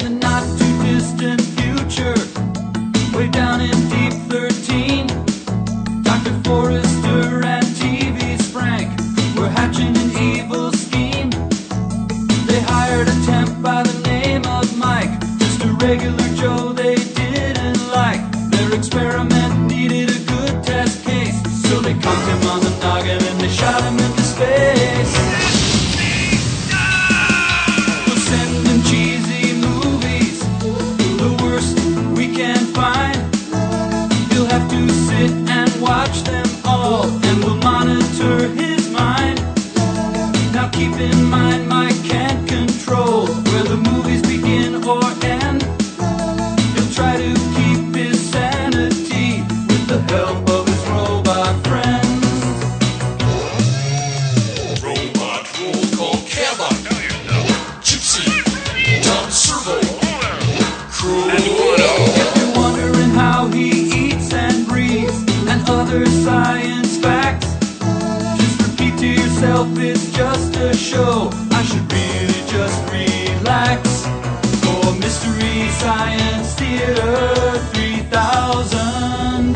the not-too-distant future, way down in deep 13, Dr. Forrester and TV's Frank were hatching an evil scheme. They hired a temp by the name of Mike, just a regular Joe they didn't like. Their experiment needed a good test case, so they conked him on the noggin and they shot him into space. We'll send him cheesy movies, the worst we can find. He'll have to sit and watch them all, and we'll monitor his mind. Now keep in mind, Mike can't control where the movies begin or end. He'll try to keep his sanity with the help of his robot friends. Robot roll call Cabot, Gypsy, Tom Servo, Crew. If you're wondering how he eats and breathes and other science facts, just repeat to yourself, it's just a show. I should really just relax. For Mystery Science Theater 3000.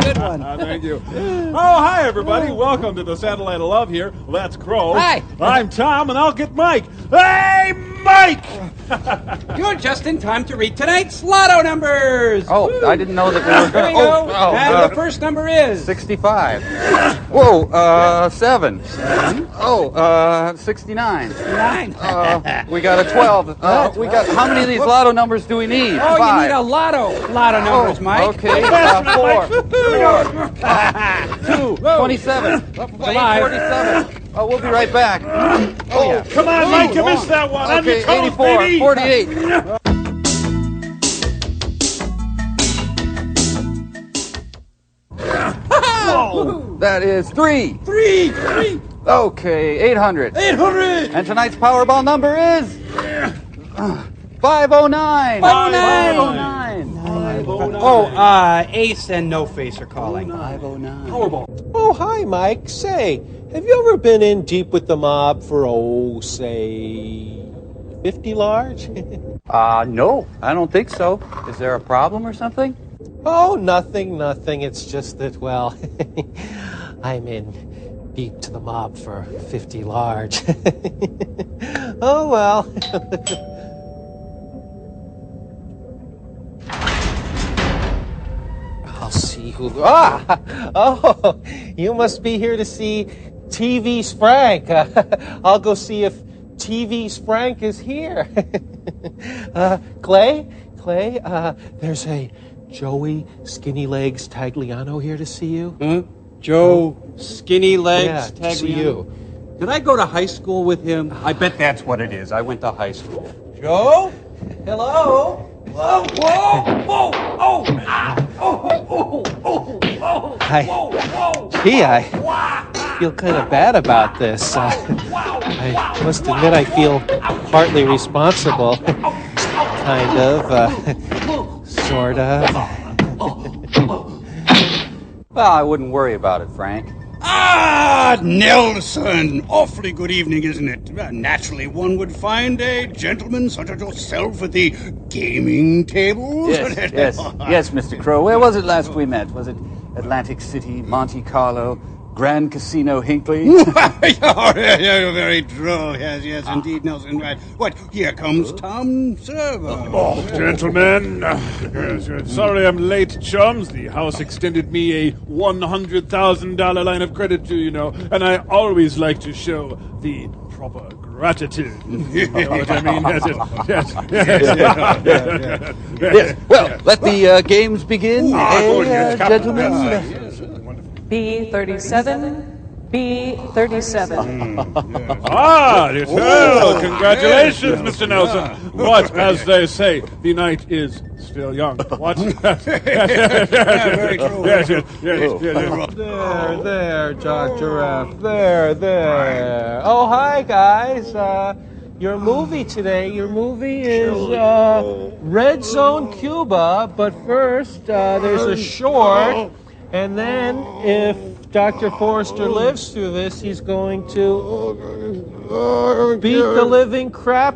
Good one. Thank you. Oh, hi, everybody. Welcome to the Satellite of Love here. That's Crow. Hi. I'm Tom, and I'll get Mike. Hey, Mike! You're just in time to read tonight's lotto numbers. Oh, I didn't know that we were There going you go. to... And the first number is 65. Whoa, 7. Oh, 69. 9. We got a 12. We got... How many of these lotto numbers do we need? Oh, 5. you need a lotto numbers, Mike. Okay, 4. 2. 27. 47. Oh, we'll be right back. Oh, yeah. Come on, Mike, you missed that one. On Okay, your toes, 84. baby. 48. Whoa. That is 3. 3. Okay, 800. 800. And tonight's Powerball number is 509. 509. 509. Oh, Ace and No Face are calling. 509. Powerball. Oh, hi, Mike. Say, have you ever been in deep with the mob for, say, 50 large? No, I don't think so. Is there a problem or something? Oh, nothing. It's just that, well, I'm in deep to the mob for 50 large. Oh, well. I'll see who... Oh, you must be here to see TV's Frank. I'll go see if TV's Frank is here. Clay, there's a Joey Skinny Legs Tagliano here to see you. Huh? Joe Skinny Legs Yeah, to see Tagliano? you. Did I go to high school with him? I bet that's what it is. I went to high school. Joe? Hello? Whoa, whoa, whoa, oh, ah, oh, Gee, I feel kind of bad about this. I must admit I feel partly responsible. Kind of, sort of. Well, I wouldn't worry about it, Frank. Ah, Nelson! Awfully good evening, isn't it? Naturally, one would find a gentleman such as yourself at the gaming table. Yes, Mr. Crow. Where was it last we met? Was it Atlantic City, Monte Carlo, Grand Casino, Hinckley? You're very droll. Yes, indeed, Nelson. Right. What? Here comes Tom Servo. Oh, gentlemen. Sorry I'm late, chums. The house extended me a $100,000 line of credit to, and I always like to show the proper gratitude. You know what I mean? Yes. Well, let the games begin, gentlemen. B37, B37. Well, congratulations, Mr. Nelson. But, as they say, the night is still young. What? Very true. Yes. There, Dr. F. There. Oh, hi, guys. your movie today. Your movie is Red Zone Cuba, but first there's a short, and then if Dr. Forrester lives through this, he's going to beat the living crap.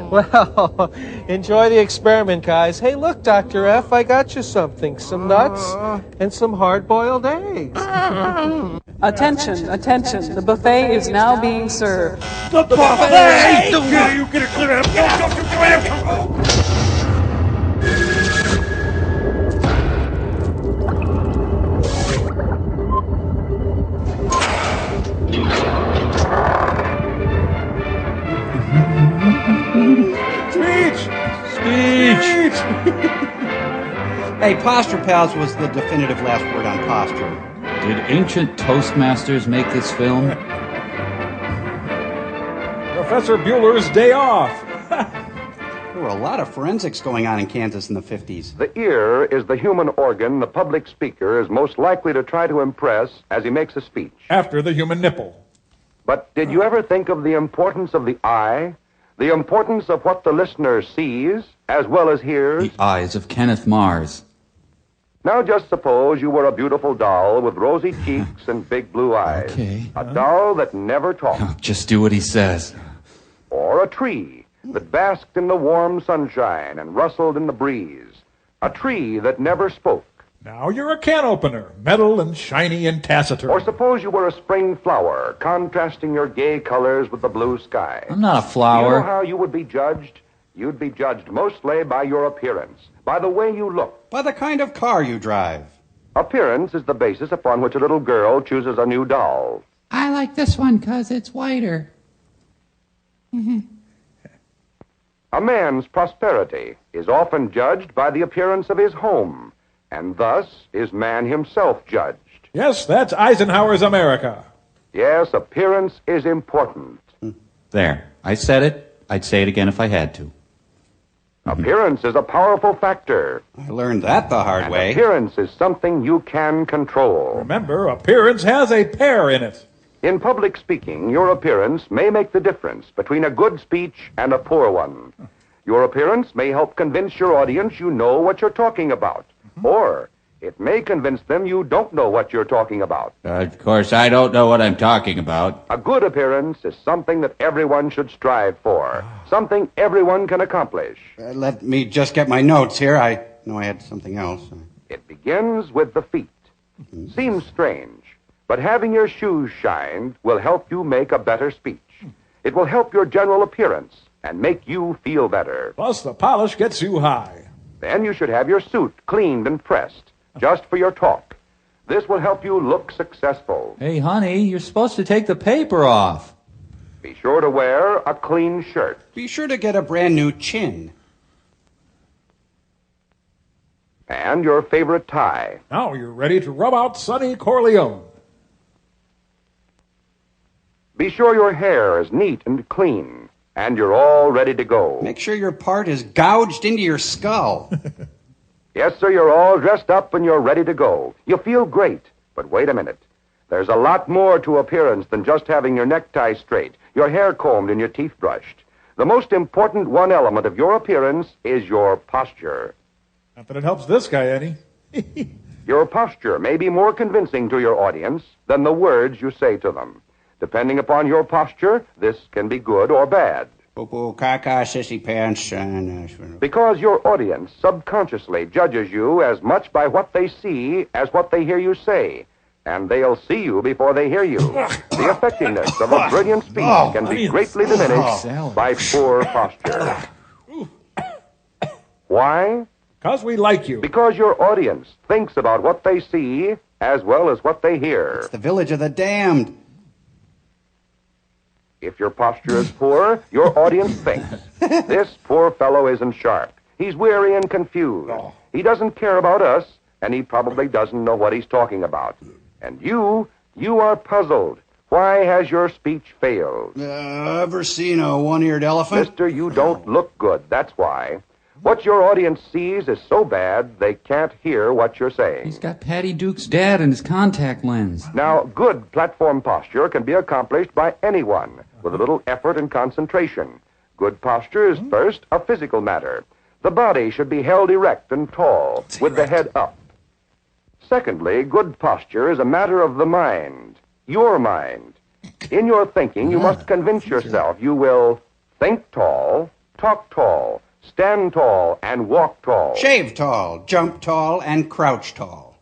Well, enjoy the experiment, guys. Hey, look, Dr. F, I got you something. Some nuts and some hard-boiled eggs. Attention, attention. The buffet is now being served. The buffet! You get it clear out. Go. Speech! Hey, Posture Pals was the definitive last word on posture. Did ancient Toastmasters make this film? Professor Bueller's Day Off. There were a lot of forensics going on in Kansas in the 50s. The ear is the human organ the public speaker is most likely to try to impress as he makes a speech. After the human nipple. But did you ever think of the importance of the eye? The importance of what the listener sees as well as hears? The eyes of Kenneth Mars. Now just suppose you were a beautiful doll with rosy cheeks and big blue eyes. Okay. A doll that never talked. Oh, just do what he says. Or a tree that basked in the warm sunshine and rustled in the breeze. A tree that never spoke. Now you're a can opener, metal and shiny and taciturn. Or suppose you were a spring flower, contrasting your gay colors with the blue sky. I'm not a You flower. know how you would be judged? You'd be judged mostly by your appearance, by the way you look. By the kind of car you drive. Appearance is the basis upon which a little girl chooses a new doll. I like this one because it's whiter. A man's prosperity is often judged by the appearance of his home, and thus is man himself judged. Yes, that's Eisenhower's America. Yes, appearance is important. There. I said it. I'd say it again if I had to. Appearance is a powerful factor. I learned that the hard And way. appearance is something you can control. Remember, appearance has a pear in it. In public speaking, your appearance may make the difference between a good speech and a poor one. Your appearance may help convince your audience you know what you're talking about. Or it may convince them you don't know what you're talking about. Of course, I don't know what I'm talking about. A good appearance is something that everyone should strive for, something everyone can accomplish. Let me just get my notes here. I know I had something else. It begins with the feet. Seems strange, but having your shoes shined will help you make a better speech. It will help your general appearance and make you feel better. Plus, the polish gets you high. Then you should have your suit cleaned and pressed, just for your talk. This will help you look successful. Hey, honey, you're supposed to take the paper off. Be sure to wear a clean shirt. Be sure to get a brand new chin. And your favorite tie. Now you're ready to rub out Sonny Corleone. Be sure your hair is neat and clean, and you're all ready to go. Make sure your part is gouged into your skull. Yes, sir, you're all dressed up and you're ready to go. You feel great. But wait a minute. There's a lot more to appearance than just having your necktie straight, your hair combed, and your teeth brushed. The most important one element of your appearance is your posture. Not that it helps this guy any. Your posture may be more convincing to your audience than the words you say to them. Depending upon your posture, this can be good or bad. Poo-poo, caca, sissy pants, Because your audience subconsciously judges you as much by what they see as what they hear you say. And they'll see you before they hear you. The effectiveness of a brilliant speech can be greatly diminished by poor posture. Why? Because we like you. Because your audience thinks about what they see as well as what they hear. It's the village of the damned. If your posture is poor, your audience thinks, this poor fellow isn't sharp. He's weary and confused. He doesn't care about us, and he probably doesn't know what he's talking about. And you are puzzled. Why has your speech failed? Ever seen a one-eared elephant? Mister, you don't look good, that's why. What your audience sees is so bad they can't hear what you're saying. He's got Patty Duke's dad in his contact lens. Now, good platform posture can be accomplished by anyone with a little effort and concentration. Good posture is first a physical matter. The body should be held erect and tall, with the head up. Secondly, good posture is a matter of the mind, your mind. In your thinking, you must convince yourself you will think tall, talk tall, stand tall, and walk tall. Shave tall, jump tall, and crouch tall.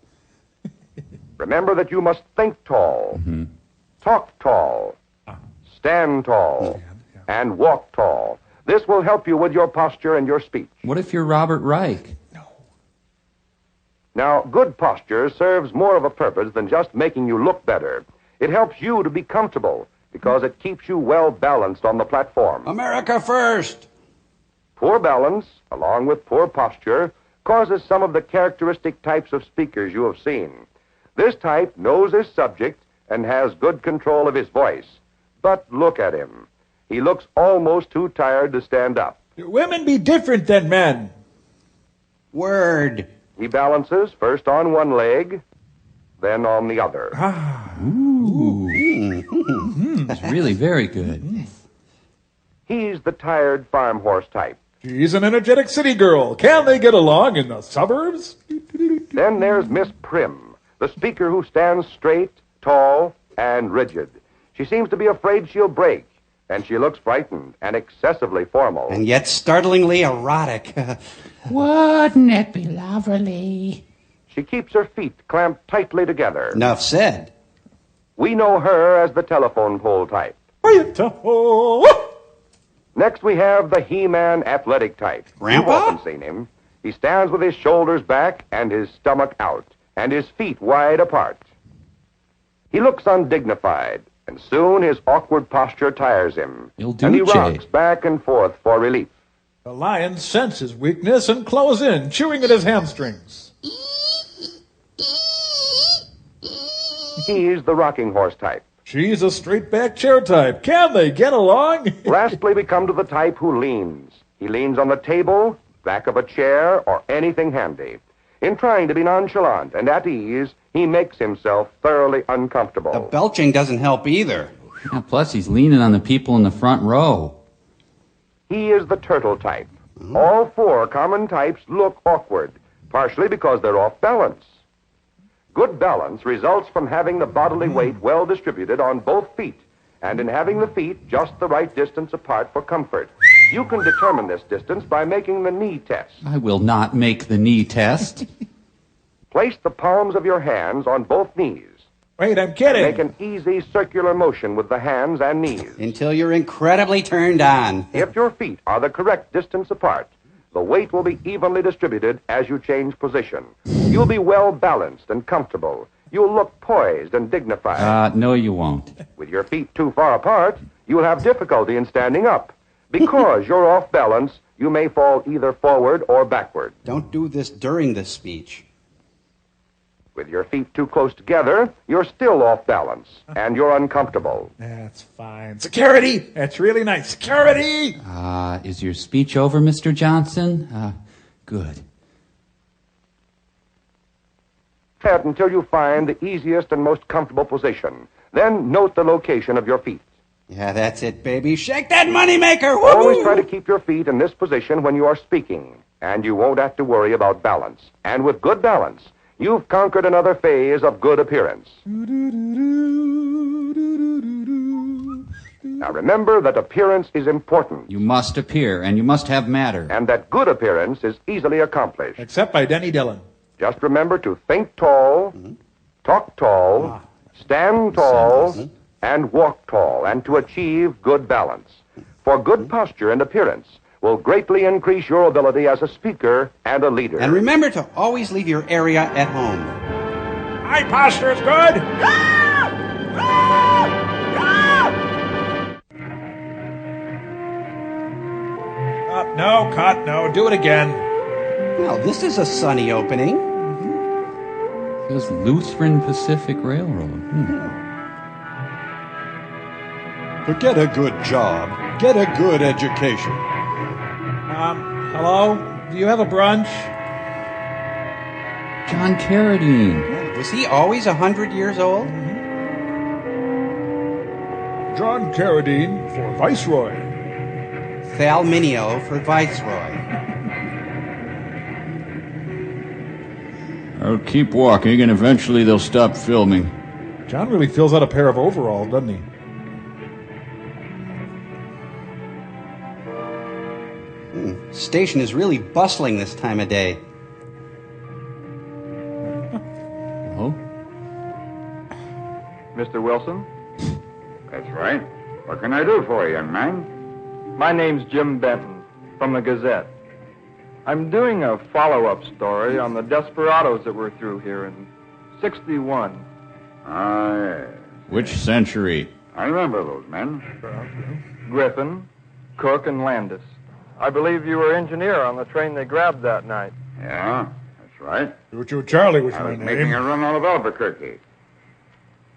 Remember that you must think tall, talk tall, stand tall, and walk tall. This will help you with your posture and your speech. What if you're Robert Reich? Now, good posture serves more of a purpose than just making you look better. It helps you to be comfortable because it keeps you well balanced on the platform. America first! Poor balance, along with poor posture, causes some of the characteristic types of speakers you have seen. This type knows his subject and has good control of his voice. But look at him. He looks almost too tired to stand up. Women be different than men. Word. He balances first on one leg, then on the other. That's really very good. He's the tired farm horse type. She's an energetic city girl. Can they get along in the suburbs? Then there's Miss Prim, the speaker who stands straight, tall, and rigid. She seems to be afraid she'll break, and she looks frightened and excessively formal. And yet startlingly erotic. Wouldn't it be lovely? She keeps her feet clamped tightly together. Enough said. We know her as the telephone pole type. Next we have the He-Man athletic type. Grandpa? You've often seen him. He stands with his shoulders back and his stomach out, and his feet wide apart. He looks undignified, and soon his awkward posture tires him. And he rocks back and forth for relief. The lion senses his weakness and close in, chewing at his hamstrings. He's the rocking horse type. She's a straight-back chair type. Can they get along? Lastly, we come to the type who leans. He leans on the table, back of a chair, or anything handy. In trying to be nonchalant and at ease, he makes himself thoroughly uncomfortable. The belching doesn't help either. Yeah, plus, he's leaning on the people in the front row. He is the turtle type. All four common types look awkward, partially because they're off balance. Good balance results from having the bodily weight well distributed on both feet, and in having the feet just the right distance apart for comfort. You can determine this distance by making the knee test. I will not make the knee test. Place the palms of your hands on both knees. Wait, I'm kidding. Make an easy circular motion with the hands and knees. Until you're incredibly turned on. If your feet are the correct distance apart, the weight will be evenly distributed as you change position. You'll be well balanced and comfortable. You'll look poised and dignified. No, you won't. With your feet too far apart, you'll have difficulty in standing up. Because you're off balance, you may fall either forward or backward. Don't do this during the speech. With your feet too close together, you're still off balance, and you're uncomfortable. That's fine. Security! That's really nice. Security! Is your speech over, Mr. Johnson? Good. Head until you find the easiest and most comfortable position. Then note the location of your feet. Yeah, that's it, baby. Shake that moneymaker! Always try to keep your feet in this position when you are speaking, and you won't have to worry about balance. And with good balance, you've conquered another phase of good appearance. Now remember that appearance is important. You must appear, and you must have matter. And that good appearance is easily accomplished. Except by Denny Dillon. Just remember to think tall, talk tall, stand tall, and walk tall, and to achieve good balance. For good posture and appearance will greatly increase your ability as a speaker and a leader. And remember to always leave your area at home. My posture is good. No, cut, no. Do it again. Well, this is a sunny opening. It was Lutheran Pacific Railroad. To get a good job, get a good education. Hello? Do you have a brunch? John Carradine. Was he always 100 years old? John Carradine for Viceroy. Thal Mineo for Viceroy. I'll keep walking, and eventually they'll stop filming. John really fills out a pair of overalls, doesn't he? Station is really bustling this time of day. Oh? Mr. Wilson? That's right. What can I do for you, young man? My name's Jim Benton, from the Gazette. I'm doing a follow-up story on the desperados that were through here in 61. Ah, yes. Which century? I remember those men. Griffin, Cook, and Landis. I believe you were engineer on the train they grabbed that night. Yeah, that's right. Choo Charlie was I my was name. making a run out of Albuquerque.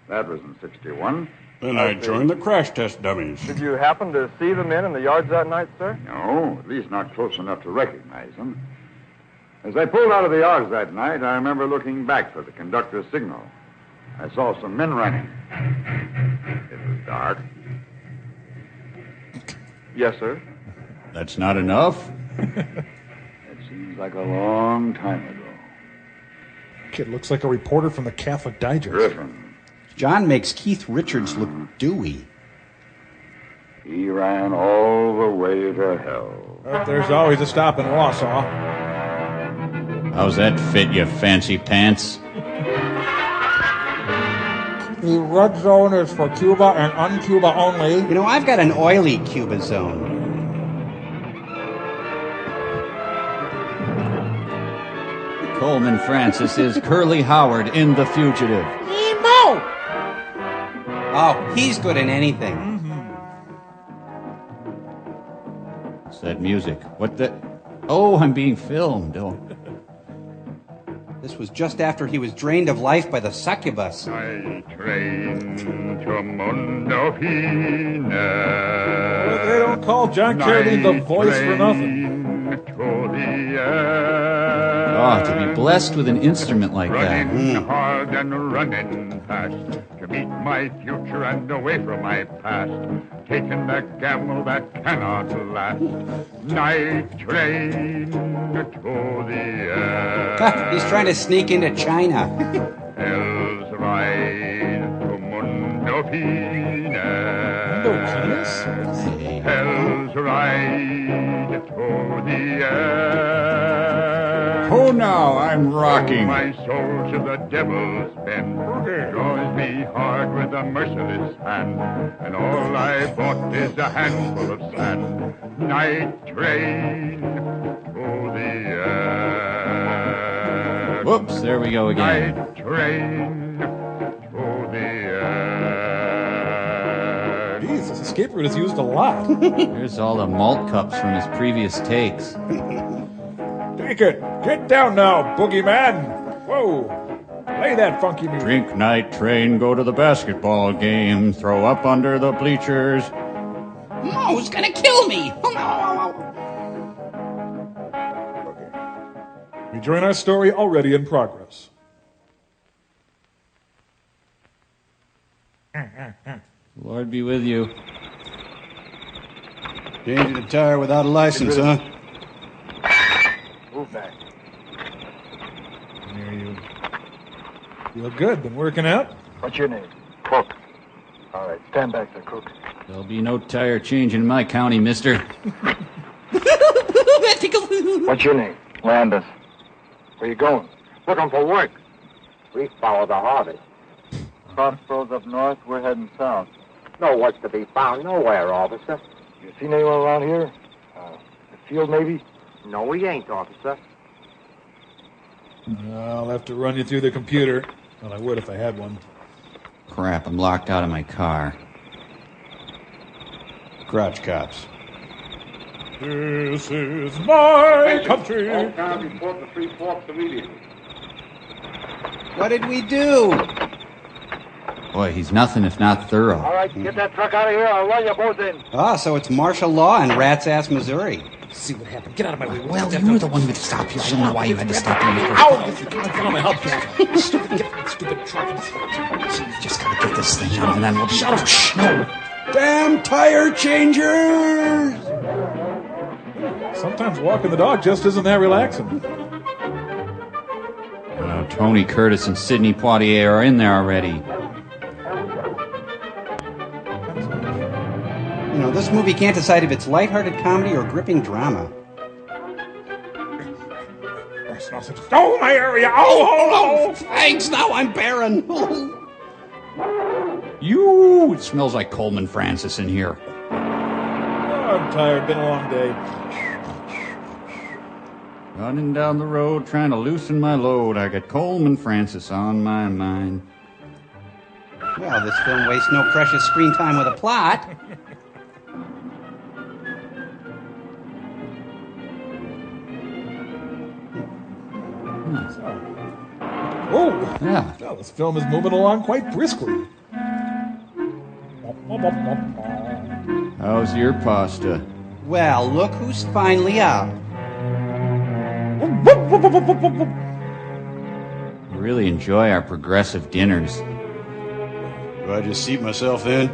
That was in 61. Then I joined the crash test dummies. Did you happen to see the men in the yards that night, sir? No, at least not close enough to recognize them. As I pulled out of the yards that night, I remember looking back for the conductor's signal. I saw some men running. It was dark. Yes, sir. That's not enough? It seems like a long time ago. Kid looks like a reporter from the Catholic Digest. Griffin. John makes Keith Richards look dewy. He ran all the way to hell. But there's always a stop in Wausau. How's that fit, you fancy pants? The red zone is for Cuba and un-Cuba only. You know, I've got an oily Cuba zone. Coleman Francis is Curly Howard in The Fugitive. Nemo! Oh, he's good in anything. What's that music? What the... Oh, I'm being filmed. Oh. This was just after he was drained of life by the succubus. I train to Mundo Fina. Well, they don't call John Carradine the voice for nothing. Oh, to be blessed with an instrument like that. Running hard and running fast to meet my future and away from my past. Taking the gamble that cannot last. Night train to the air. He's trying to sneak into China. Hell's ride to Mundo Fina. Hell's ride to the air. Oh, now I'm rocking. My soul to the devil's bend. Draws me hard with a merciless hand. And all I bought is a handful of sand. Night train to the air. Whoops, there we go again. Night train to the air. Jeez, this escape route is used a lot. Here's all the malt cups from his previous takes. Take it. Get down now, boogeyman. Whoa. Play that funky music. Drink night train, go to the basketball game, throw up under the bleachers. Mo's gonna kill me. We join our story already in progress. Lord be with you. Danger to tire without a license, huh? Move back. There you feel good. Been working out? What's your name? Cook. All right, stand back there, Cook. There'll be no tire change in my county, mister. What's your name? Landis. Where you going? Looking for work. We follow the harvest. Crossroads up north, we're heading south. No work's to be found nowhere, officer. You seen anyone around here? The field, maybe? No, we ain't, officer. I'll have to run you through the computer. Well, I would if I had one. Crap, I'm locked out of my car. Crotch cops. This is my country. All cars report the 3 Forks immediately. What did we do? Boy, he's nothing if not thorough. All right, get that truck out of here. I'll run you both in. Ah, so it's martial law in Rat's Ass, Missouri. Let's see what happened. Get out of my way. Well, you were the one who stopped you. I don't know why you had to stop me. Ow! Get on my help. Stupid truck. Just gotta get this thing out, and then we'll be... Shut up! Shh, no! Damn tire changers! Sometimes walking the dog just isn't that relaxing. Tony Curtis and Sidney Poitier are in there already. You know, this movie can't decide if it's lighthearted comedy or gripping drama. Oh, my area! Oh! Thanks, now I'm barren. It smells like Coleman Francis in here. Oh, I'm tired. Been a long day. Running down the road, trying to loosen my load. I got Coleman Francis on my mind. Well, this film wastes no precious screen time with a plot. Oh! Yeah. Well, this film is moving along quite briskly. How's your pasta? Well, look who's finally out. We really enjoy our progressive dinners. Do I just seat myself in?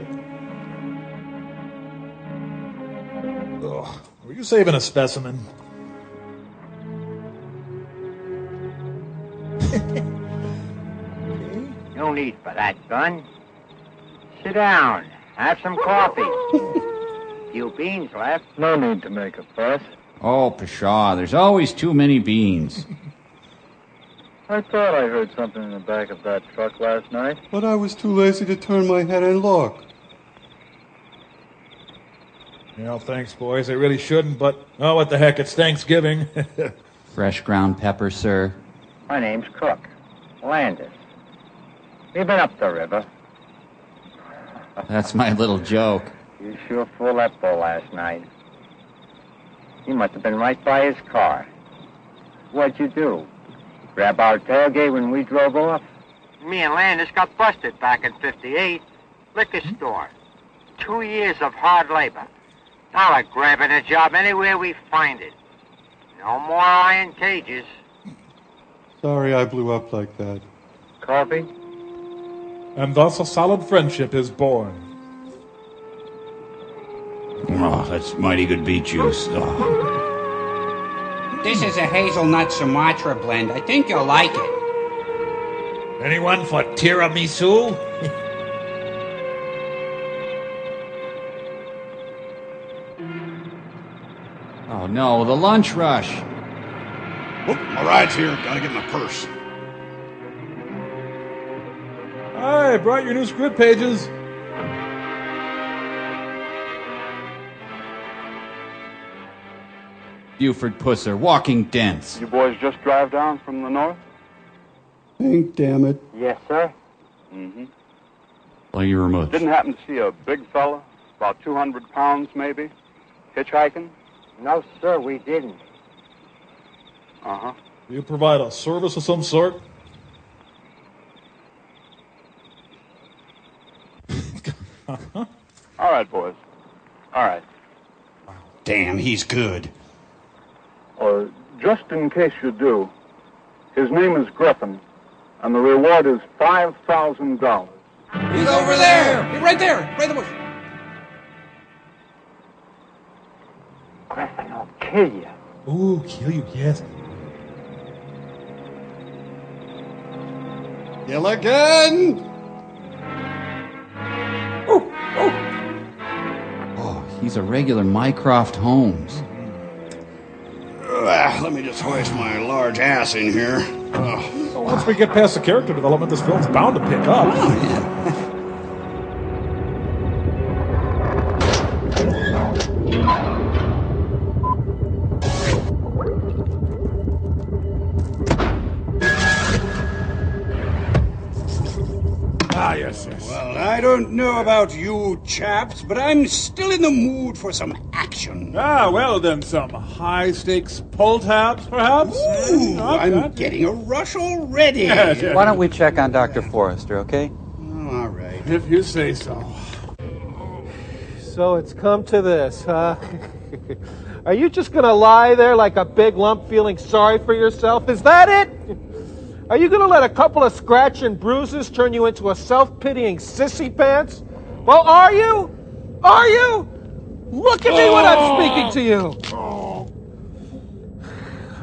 Ugh. Were you saving a specimen? No need for that, son. Sit down. Have some coffee. Few beans left. No need to make a fuss. Oh, pshaw, there's always too many beans. I thought I heard something in the back of that truck last night. But I was too lazy to turn my head and look. Yeah, thanks, boys. I really shouldn't, but, oh, what the heck, it's Thanksgiving. Fresh ground pepper, sir. My name's Cook. Landis. We've been up the river. That's my little joke. You sure fooled that bull last night. He must have been right by his car. What'd you do? Grab our tailgate when we drove off? Me and Landis got busted back in '58. Liquor store. 2 years of hard labor. Now we're grabbing a job anywhere we find it. No more iron cages. Sorry I blew up like that. Coffee? And thus a solid friendship is born. Oh, that's mighty good beet juice. Oh. This is a hazelnut Sumatra blend. I think you'll like it. Anyone for tiramisu? Oh no, the lunch rush. Whoop, my ride's here. Gotta get my purse. I brought your new script pages. Buford Pusser, walking dents. You boys just drive down from the north? Think, damn it. Yes, sir. Mm-hmm. Play your remote. Didn't happen to see a big fella, about 200 pounds maybe, hitchhiking? No, sir, we didn't. Uh-huh. Do you provide a service of some sort? All right, boys. All right. Damn, he's good. Just in case you do, his name is Griffin, and the reward is $5,000. He's over there! He's right there! Right in the bush. Griffin will kill you. Ooh, kill you, yes. Kill again! Oh, he's a regular Mycroft Holmes. Let me just hoist my large ass in here. Well, once we get past the character development, this film's bound to pick up. Oh, yeah. Ah, yes, yes. Well, I don't know about you chaps, but I'm still in the mood for some action. Ah, well then, some high-stakes pull tabs, perhaps? Ooh, I'm getting a rush already. Yes, yes. Why don't we check on Dr. Forrester, okay? All right. If you say so. So it's come to this, huh? Are you just going to lie there like a big lump feeling sorry for yourself? Is that it? Are you going to let a couple of scratch and bruises turn you into a self-pitying sissy pants? Well, are you? Are you? Look at me when I'm speaking to you.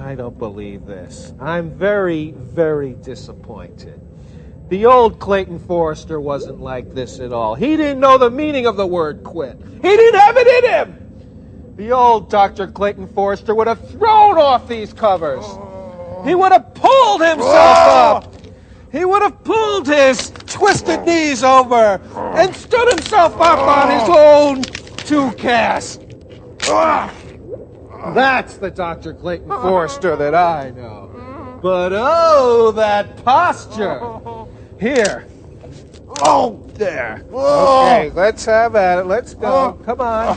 I don't believe this. I'm very, very disappointed. The old Clayton Forrester wasn't like this at all. He didn't know the meaning of the word quit. He didn't have it in him. The old Dr. Clayton Forrester would have thrown off these covers. He would have pulled himself up. He would have pulled his twisted knees over and stood himself up on his own two cast. That's the Dr. Clayton Forrester that I know. But oh, that posture. Here. Oh, there. Okay, let's have at it. Let's go. Come on.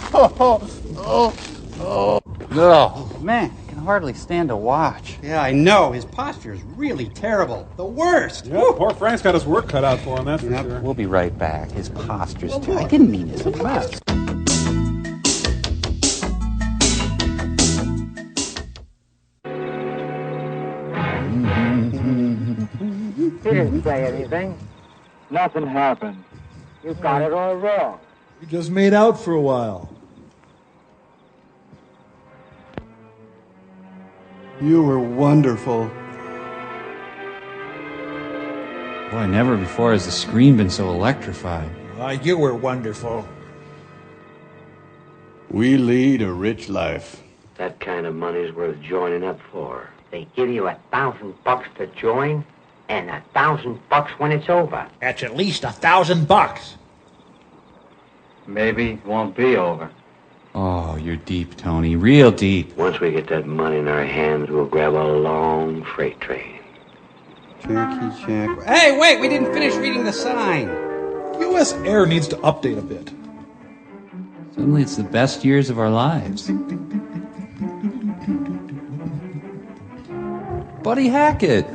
Oh, man, I can hardly stand to watch. Yeah, I know. His posture is really terrible. The worst. Yeah, poor Frank's got his work cut out for him, that's for sure. We'll be right back. His posture's too... I didn't mean this. He didn't say anything. Nothing happened. You got it all wrong. We just made out for a while. You were wonderful. Boy, never before has the screen been so electrified. You were wonderful. We lead a rich life. That kind of money's worth joining up for. They give you $1,000 to join, and $1,000 when it's over. That's at least $1,000. Maybe it won't be over. Oh, you're deep, Tony. Real deep. Once we get that money in our hands, we'll grab a long freight train. Cherokee Jack. Hey, wait, we didn't finish reading the sign. U.S. Air needs to update a bit. Suddenly it's the best years of our lives. Buddy Hackett.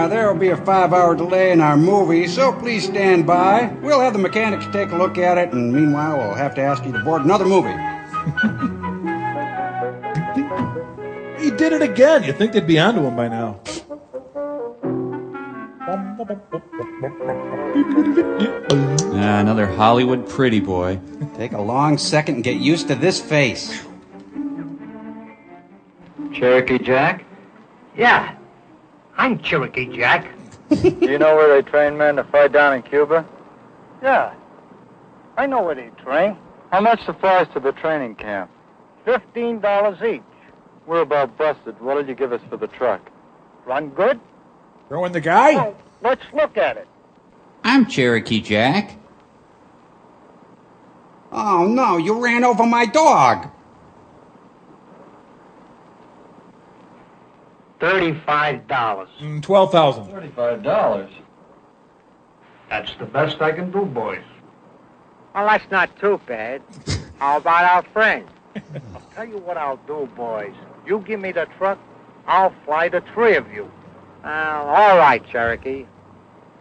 There will be a 5-hour delay in our movie, so please stand by. We'll have the mechanics take a look at it, and meanwhile, we'll have to ask you to board another movie. He did it again. You'd think they'd be onto him by now. Another Hollywood pretty boy. Take a long second and get used to this face. Cherokee Jack? Yeah, I'm Cherokee Jack. You know where they train men to fight down in Cuba? Yeah, I know where they train. How much supplies to the training camp? $15 each. We're about busted. What did you give us for the truck? Run good? Throwing the guy? Oh, let's look at it. I'm Cherokee Jack. Oh, no, you ran over my dog. $35. $12,000. $35. That's the best I can do, boys. Well, that's not too bad. How about our friend? I'll tell you what I'll do, boys. You give me the truck, I'll fly the three of you. All right, Cherokee.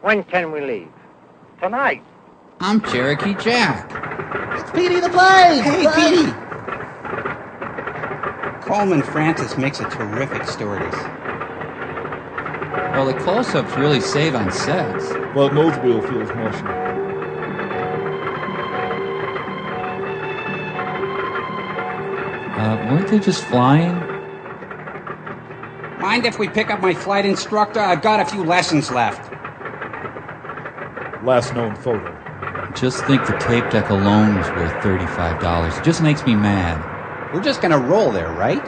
When can we leave? Tonight. I'm Cherokee Jack. It's Petey the Blaze! Hey, Petey! Coleman Francis makes a terrific stewardess. Well, the close-ups really save on sets. Well, Moseville feels motion. Weren't they just flying? Mind if we pick up my flight instructor? I've got a few lessons left. Last known photo. Just think the tape deck alone was worth $35. It just makes me mad. We're just gonna roll there, right?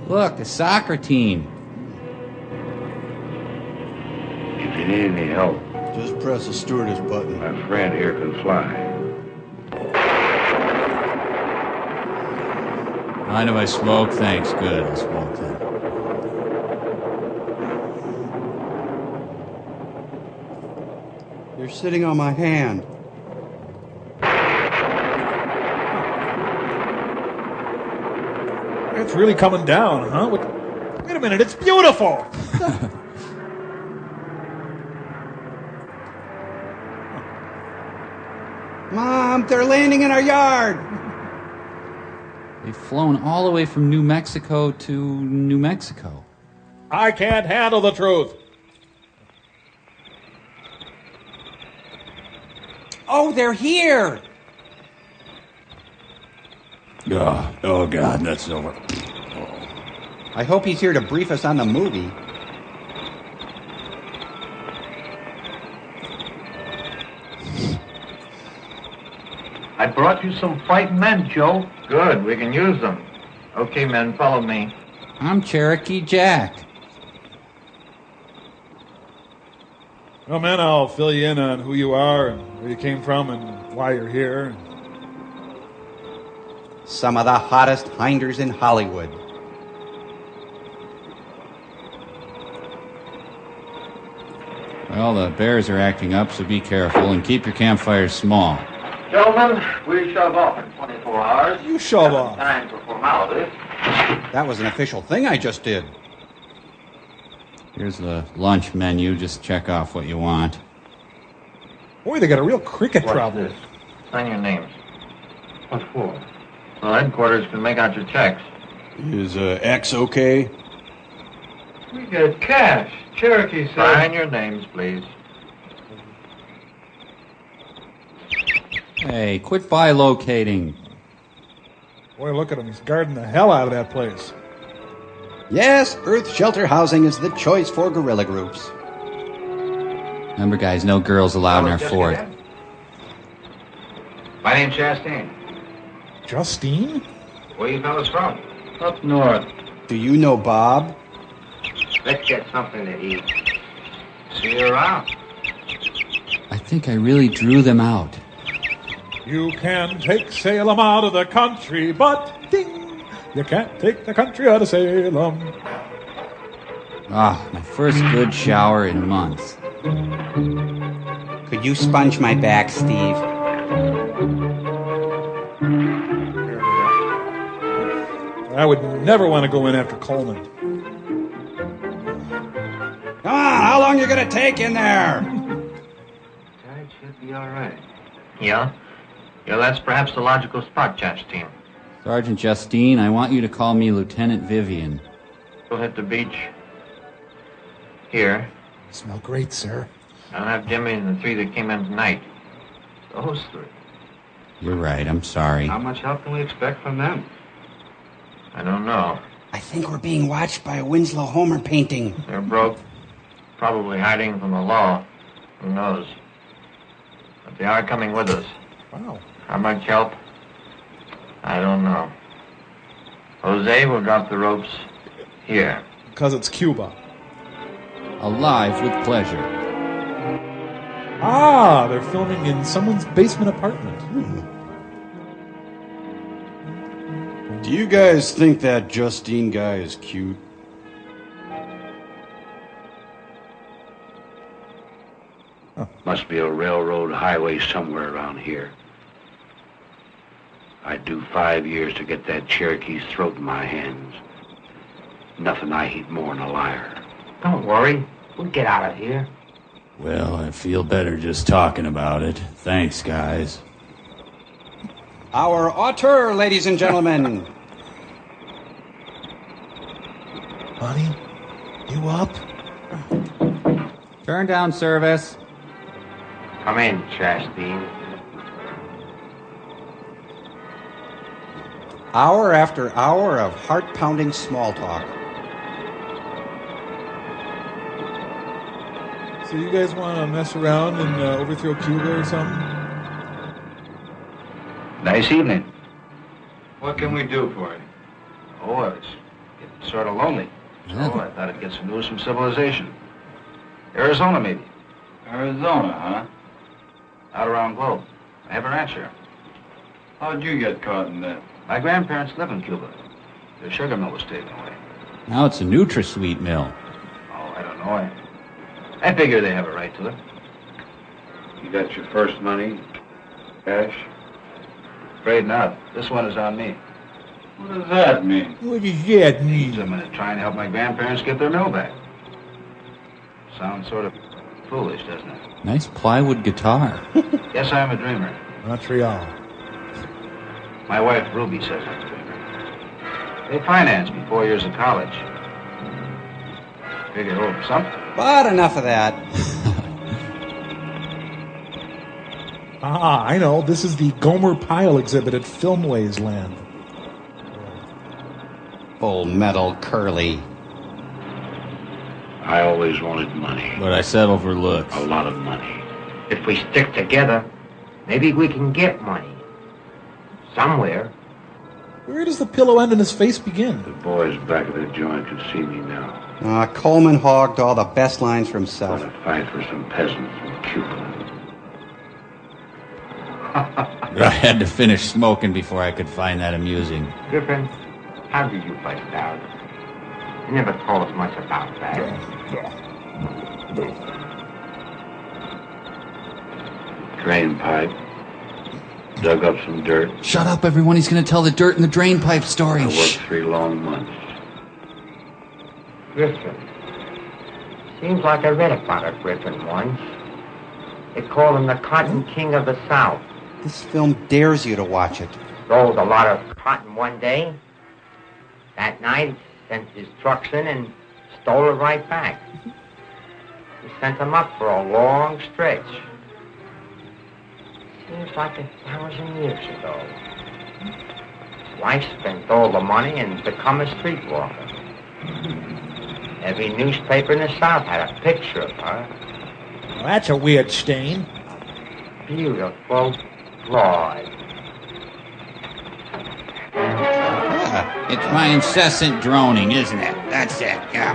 Look, the soccer team. If you need any help, Just press the stewardess button. my friend here can fly. Mind if I smoke? Thanks. Good, I'll smoke then. You're sitting on my hand. It's really coming down, huh? Wait a minute, it's beautiful! Mom, they're landing in our yard! They've flown all the way from New Mexico to New Mexico. I can't handle the truth. Oh, they're here! Oh, God, that's over. I hope he's here to brief us on the movie. I brought you some fighting men, Joe. Good, we can use them. Okay, men, follow me. I'm Cherokee Jack. Well, man, I'll fill you in on who you are and where you came from and why you're here. Some of the hottest hinders in Hollywood. Well, the bears are acting up, so be careful and keep your campfires small. Gentlemen, we shove off in 24 hours. You shove off. Time for formalities. That was an official thing I just did. Here's the lunch menu. Just check off what you want. Boy, they got a real cricket problem. This? Sign your names. What for? So headquarters can make out your checks. Is X okay? We get cash. Cherokee said. Sign your names, please. Hey, quit bilocating. Boy, look at him. He's guarding the hell out of that place. Yes, Earth Shelter Housing is the choice for guerrilla groups. Remember, guys, no girls allowed in our fort. My name's Chastain. Justine? Where you fellas from? Up north. Do you know Bob? Let's get something to eat. See you around. I think I really drew them out. You can take Salem out of the country, but ding, you can't take the country out of Salem. Ah, my first good shower in months. Could you sponge my back, Steve? I would never want to go in after Coleman. Come on, how long you gonna take in there? That should be all right. Yeah? Yeah, that's perhaps the logical spot, Chastain. Sergeant Justine, I want you to call me Lieutenant Vivian. We'll hit the beach. Here. Smell great, sir. I'll have Jimmy and the three that came in tonight. Those three. You're right, I'm sorry. How much help can we expect from them? I don't know. I think we're being watched by a Winslow Homer painting. They're broke. Probably hiding from the law. Who knows? But they are coming with us. Wow. How much help? I don't know. Jose will drop the ropes here. Because it's Cuba. Alive with pleasure. Ah, they're filming in someone's basement apartment. Do you guys think that Justine guy is cute? Must be a railroad highway somewhere around here. I'd do 5 years to get that Cherokee's throat in my hands. Nothing I hate more than a liar. Don't worry. We'll get out of here. Well, I feel better just talking about it. Thanks, guys. Our auteur, ladies and gentlemen. Honey, you up? Turn down service. Come in, Chastain. Hour after hour of heart-pounding small talk. So you guys want to mess around and overthrow Cuba or something? Nice evening. What can we do for you? Oh, it's getting sort of lonely. So I thought I'd get some news from civilization. Arizona, maybe. Arizona, huh? Out around Globe. I have a ranch here. How'd you get caught in that? My grandparents live in Cuba. Their sugar mill was taken away. Now it's a NutraSweet mill. Oh, I don't know. I figure they have a right to it. You got your first money? Cash? Afraid not. This one is on me. What does that mean? What does that mean? I'm going to try and help my grandparents get their mill back. Sounds sort of foolish, doesn't it? Nice plywood guitar. Yes, I'm a dreamer. Montreal. My wife, Ruby, says I'm a dreamer. They financed me 4 years of college. Figure hope something. But enough of that. I know. This is the Gomer Pyle exhibit at Filmways Land. Full Metal Curly. I always wanted money. But I settle for looks. A lot of money. If we stick together, maybe we can get money. Somewhere. Where does the pillow end and his face begin? The boys back at the joint can see me now. Coleman hogged all the best lines for himself. Gonna fight for some peasants in Cuba. I had to finish smoking before I could find that amusing. Griffin, how did you find out? You never told us much about that. Drain pipe. Dug up some dirt. Shut up, everyone. He's going to tell the dirt and the drain pipe story. I worked 3 long months. Griffin. Seems like I read about a Griffin once. They called him the Cotton King of the South. This film dares you to watch it. Sold a lot of cotton one day. That night, sent his trucks in and stole it right back. He sent them up for a long stretch. Seems like 1,000 years ago. His wife spent all the money and become a streetwalker. Every newspaper in the South had a picture of her. Well, that's a weird stain. Beautiful broad. It's my incessant droning, isn't it? That's it, yeah.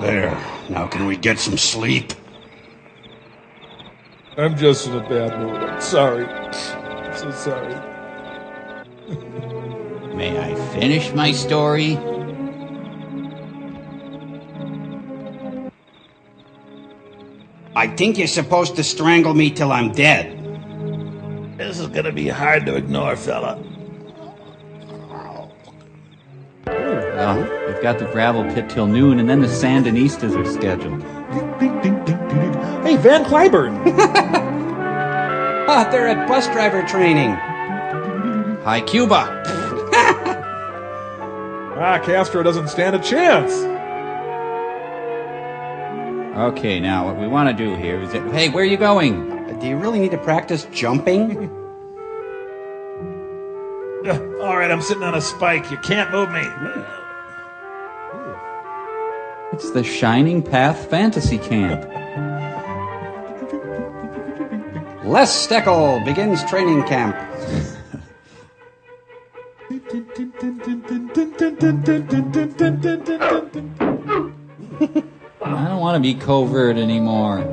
There. Now can we get some sleep? I'm just in a bad mood. I'm sorry. I'm so sorry. May I finish my story? I think you're supposed to strangle me till I'm dead. This is gonna be hard to ignore, fella. Well, they've got the gravel pit till noon, and then the Sandinistas are scheduled. Hey, Van Cliburn! They're at bus driver training. Hi, Cuba! Castro doesn't stand a chance. Okay, now what we want to do here is that... Hey, where are you going? Do you really need to practice jumping? All right, I'm sitting on a spike. You can't move me. It's the Shining Path Fantasy Camp. Les Steckel begins training camp. I don't want to be covert anymore.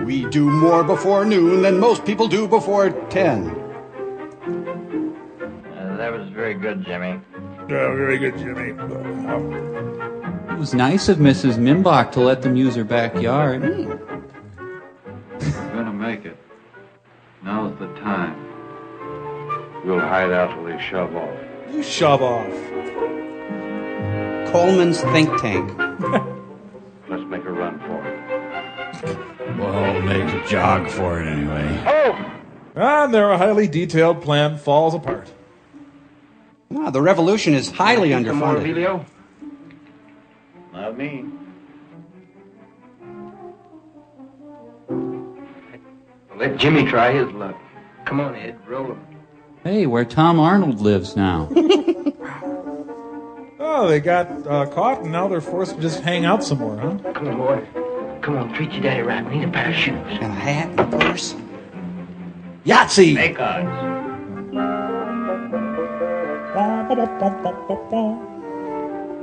We do more before noon than most people do before 10. That was very good, Jimmy. Yeah, very good, Jimmy. It was nice of Mrs. Mimbach to let them use her backyard. We're gonna make it. Now's the time. We'll hide out till they shove off. You shove off. Coleman's think tank. Let's make a run for it. Well, make a jog for it anyway. And their highly detailed plan falls apart. The revolution is highly underfunded. Emilio? Not me. Let Jimmy try his luck. Come on, Ed, roll him. Hey, where Tom Arnold lives now. Oh, they got caught, and now they're forced to just hang out some more, huh? Come on, boy. Come on, treat your daddy right. We need a pair of shoes. And a hat and a purse. Yahtzee! Make odds.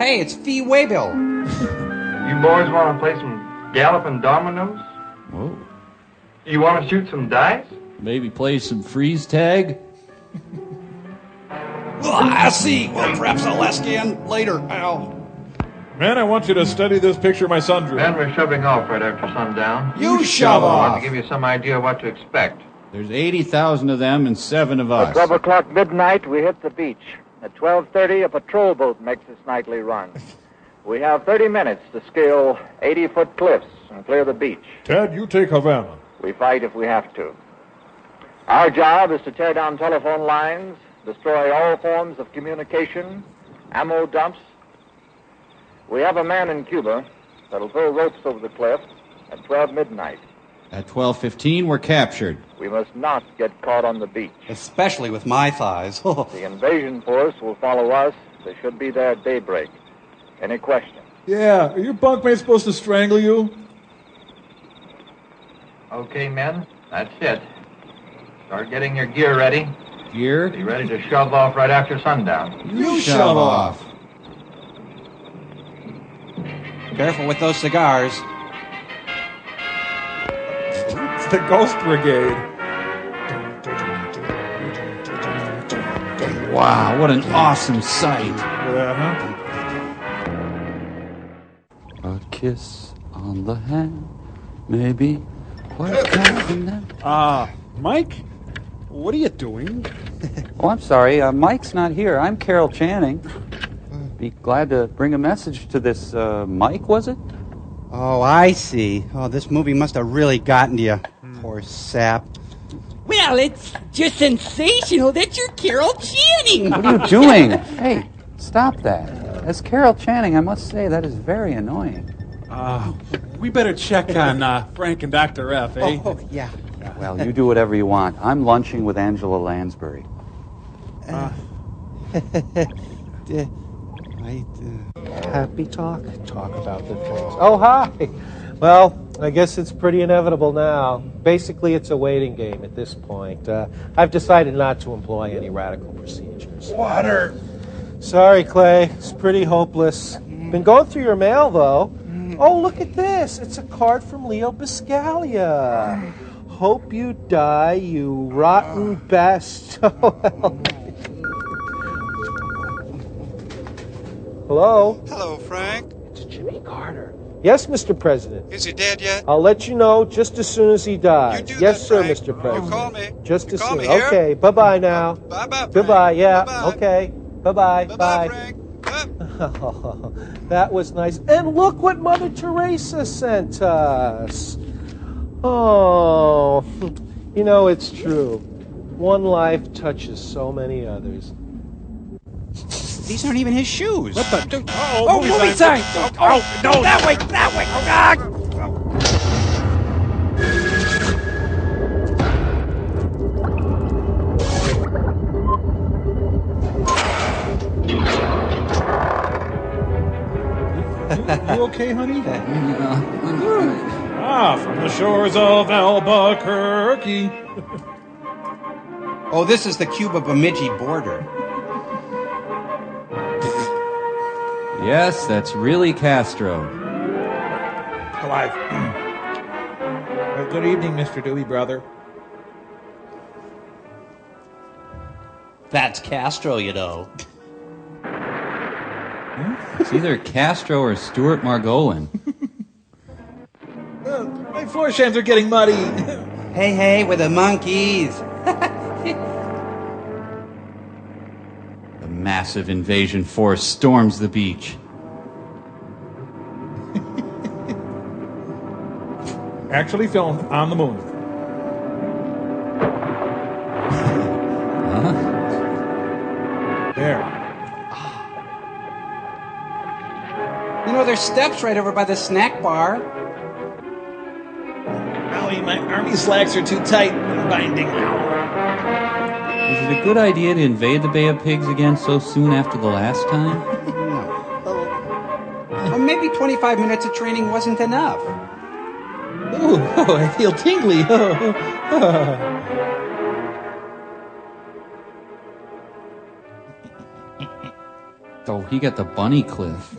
Hey, it's Fee Waybill. You boys want to play some galloping dominoes? Whoa. You want to shoot some dice? Maybe play some freeze tag? I see. Well, perhaps I'll ask you in later, pal. Man, I want you to study this picture my son drew. Ben, we're shoving off right after sundown. You shove I off. want to give you some idea of what to expect. There's 80,000 of them and 7 of us. At 12 o'clock midnight, we hit the beach. At 12:30, a patrol boat makes its nightly run. We have 30 minutes to scale 80-foot cliffs and clear the beach. Ted, you take Havana. We fight if we have to. Our job is to tear down telephone lines, destroy all forms of communication, ammo dumps. We have a man in Cuba that'll throw ropes over the cliff at 12 midnight. At 12:15, we're captured. We must not get caught on the beach. Especially with my thighs. The invasion force will follow us. They should be there at daybreak. Any questions? Yeah, are your bunkmates supposed to strangle you? Okay, men, that's it. Start getting your gear ready. Gear? Be ready to shove off right after sundown. You shove off. Careful with those cigars. It's the Ghost Brigade. Wow, what an awesome sight. A kiss on the hand, maybe. What can that? Mike? What are you doing? Oh, I'm sorry. Mike's not here. I'm Carol Channing. Be glad to bring a message to this Mike, was it? Oh, I see. Oh, this movie must have really gotten to you. Poor sap. Well, it's just sensational that you're Carol Channing. What are you doing? Hey, stop that. As Carol Channing, I must say that is very annoying. We better check on Frank and Dr. F, eh? Oh, yeah. Well, you do whatever you want. I'm lunching with Angela Lansbury. Happy talk about the things. Oh, hi. Well, I guess it's pretty inevitable now. Basically, it's a waiting game at this point. I've decided not to employ any radical procedures. Water. Sorry, Clay. It's pretty hopeless. Been going through your mail, though. Oh, look at this. It's a card from Leo Biscaglia. Hope you die, you rotten best. Hello? Hello, Frank. It's Jimmy Carter. Yes, Mr. President. Is he dead yet? I'll let you know just as soon as he dies. You do yes, that, sir, Frank. Mr. President. You call me. Just You as call soon. me here? Okay, bye-bye now. Bye-bye, Goodbye, yeah. Bye-bye. Okay. Bye-bye. Bye-bye, Bye. Frank. Oh, that was nice. And look what Mother Teresa sent us. Oh, you know, it's true. One life touches so many others. These aren't even his shoes. What the? Oh, movie sign! Oh, no, that way! You okay, honey? From the shores of Albuquerque. Oh, this is the Cuba Bemidji border. Yes, that's really Castro. Alive. Well, good evening, Mr. Dewey, brother. That's Castro, you know. It's either Castro or Stuart Margolin. My foreshams are getting muddy. Hey, with the monkeys. The massive invasion force storms the beach. Actually filmed on the moon. There. You know, there's steps right over by the snack bar. Golly, my army slacks are too tight and binding. Is it a good idea to invade the Bay of Pigs again so soon after the last time? Well, maybe 25 minutes of training wasn't enough. Ooh, I feel tingly. Oh, he got the bunny cliff.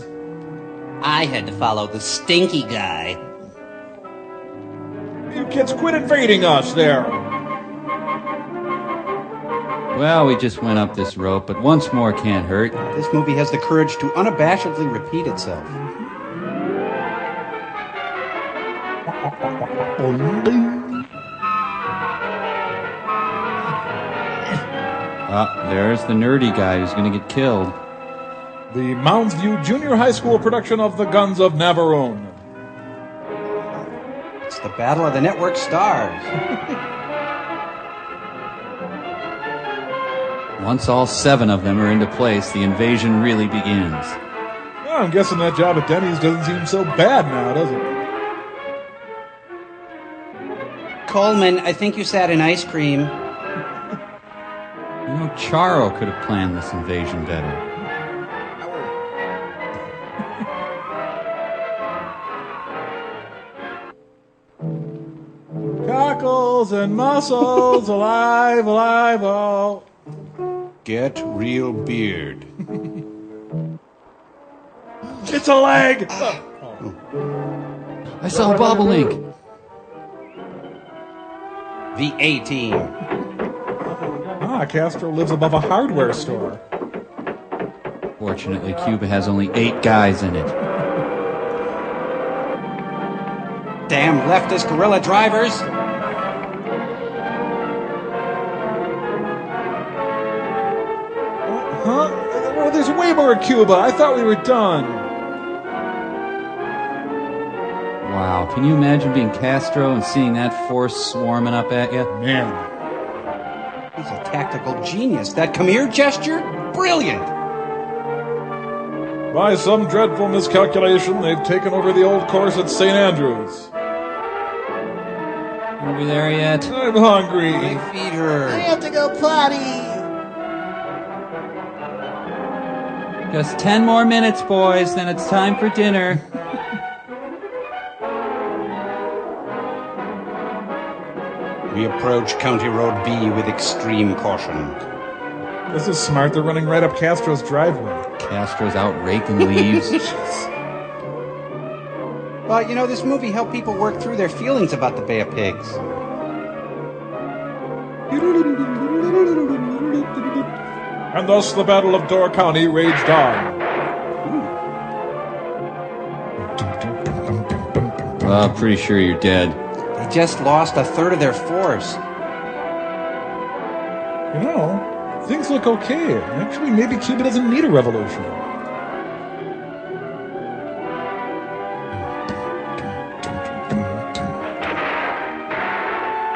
I had to follow the stinky guy. You kids quit invading us there. Well, we just went up this rope, but once more can't hurt. This movie has the courage to unabashedly repeat itself. There's the nerdy guy who's going to get killed. The Mounds View Junior High School production of The Guns of Navarone. It's the Battle of the Network Stars. Once all 7 of them are into place, the invasion really begins. Well, I'm guessing that job at Denny's doesn't seem so bad now, does it? Coleman, I think you sat in ice cream. You know, Charo could have planned this invasion better. Cockles and mussels, alive, alive, oh. Get real beard. It's a leg! I saw a bobolink. The A-Team. Castro lives above a hardware store. Fortunately, Cuba has only 8 guys in it. Damn leftist guerrilla drivers. Huh? Oh, there's way more at Cuba. I thought we were done. Wow, can you imagine being Castro and seeing that force swarming up at you? Man. He's a tactical genius. That come here gesture? Brilliant. By some dreadful miscalculation, they've taken over the old course at St. Andrews. Are we there yet? I'm hungry. My feet hurt. I have to go potty. Just 10 more minutes, boys, then it's time for dinner. We approach County Road B with extreme caution. This is smart. They're running right up Castro's driveway. Castro's out raking leaves. Well, you know, this movie helped people work through their feelings about the Bay of Pigs. And thus the Battle of Door County raged on. Pretty sure you're dead. They just lost a third of their force. You know, things look okay. Actually, maybe Cuba doesn't need a revolution.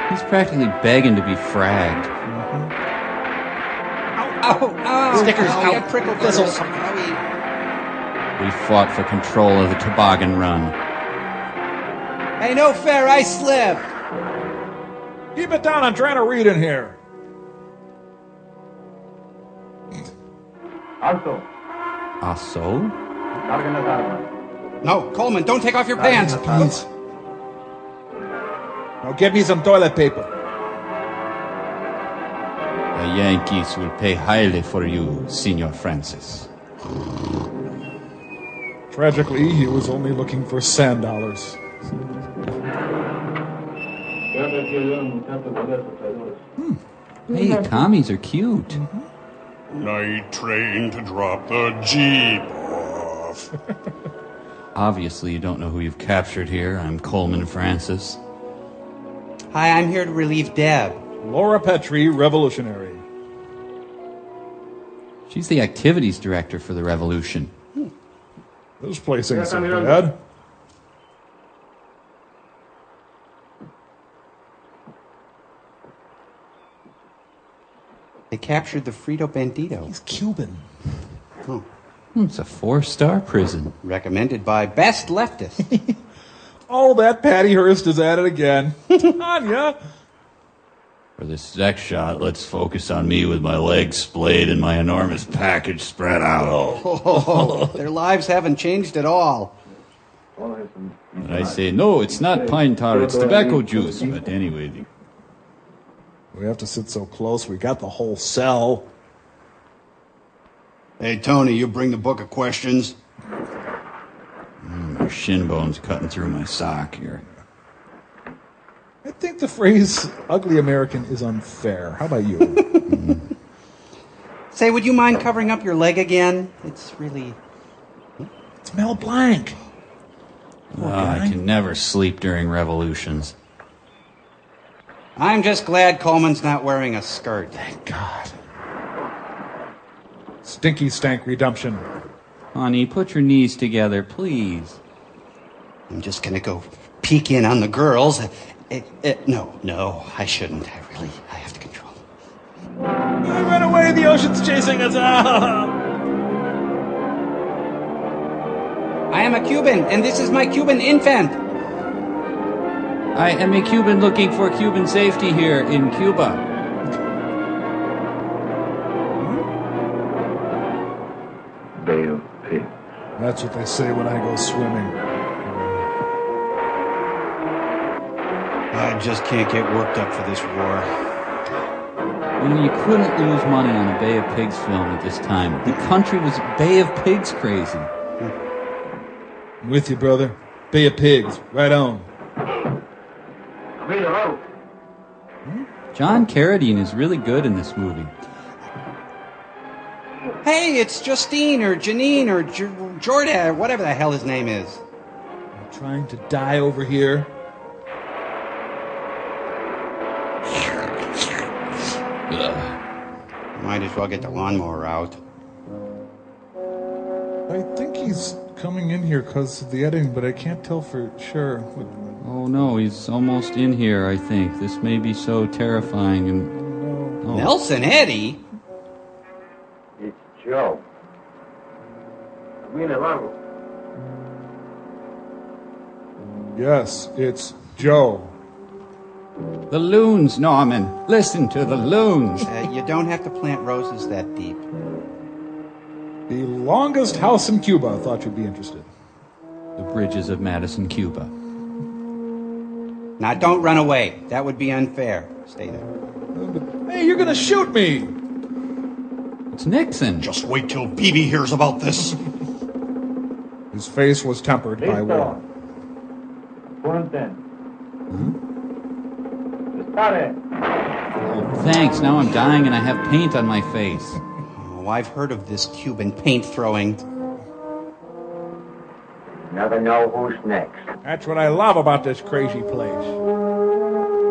He's practically begging to be fragged. Ow, ow. Stickers out. Prickle thistles. We fought for control of the toboggan run. Hey, no fair, I slipped. Keep it down, I'm trying to read in here. Alto. Aso? Carguen las armas. No, Coleman, don't take off your pants. Now get me some toilet paper. The Yankees will pay highly for you, Senor Francis. Tragically, he was only looking for sand dollars. Hey, commies are cute. Night train to drop the Jeep off. Obviously, you don't know who you've captured here. I'm Coleman Francis. Hi, I'm here to relieve Deb. Laura Petrie, revolutionary. She's the activities director for the revolution. This place ain't so bad. They captured the Frito Bandito. He's Cuban. Oh. It's a 4-star prison. Recommended by Best Leftist. Oh, that Patty Hearst is at it again. Tanya! For this next shot, let's focus on me with my legs splayed and my enormous package spread out. Oh, their lives haven't changed at all. But I say, no, it's not pine tar, it's tobacco juice. But anyway... We have to sit so close, we got the whole cell. Hey, Tony, you bring the book of questions? My shin bone's cutting through my sock here. I think the phrase ugly American is unfair. How about you? Say, would you mind covering up your leg again? It's really... It's Mel Blanc. I can never sleep during revolutions. I'm just glad Coleman's not wearing a skirt. Thank God. Stinky stank redemption. Honey, put your knees together, please. I'm just gonna go peek in on the girls. No, I shouldn't. I have to control. I ran away, the the ocean's chasing us! Ah! I am a Cuban, and this is my Cuban infant. I am a Cuban looking for Cuban safety here in Cuba. Bay of Pigs. That's what they say when I go swimming. I just can't get worked up for this war. You know, you couldn't lose money on a Bay of Pigs film at this time. The country was Bay of Pigs crazy. I'm with you, brother. Bay of Pigs. Right on. John Carradine is really good in this movie. Hey, it's Justine or Janine or Jordan, whatever the hell his name is. I'm trying to die over here. Might as well get the lawnmower out. I think he's coming in here because of the editing, but I can't tell for sure. Oh no, he's almost in here, I think. This may be so terrifying and... Oh. Nelson Eddy? It's Joe. Yes, it's Joe. The loons, Norman. Listen to the loons. You don't have to plant roses that deep. The longest house in Cuba. I thought you'd be interested. The bridges of Madison, Cuba. Now, don't run away. That would be unfair. Stay there. Hey, you're gonna shoot me! It's Nixon. Just wait till BB hears about this. His face was tempered by war. Oh, thanks. Now I'm dying and I have paint on my face. Oh, I've heard of this Cuban paint throwing. Never know who's next. That's what I love about this crazy place.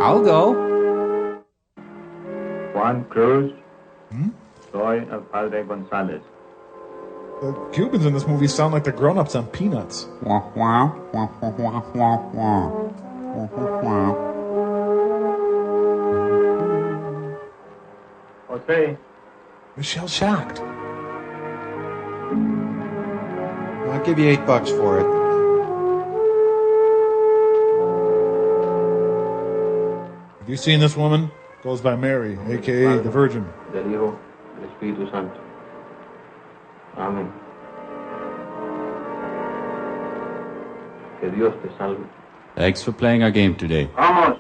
I'll go. Juan Cruz. Soy el Padre González. The Cubans in this movie sound like the grown-ups on Peanuts. Jose. Michelle shocked. I'll give you $8 for it. Have you seen this woman? Goes by Mary, a.k.a. the Virgin. Del Hijo, del Espíritu Santo. Amén. Que Dios te salve. Thanks for playing our game today. Vamos.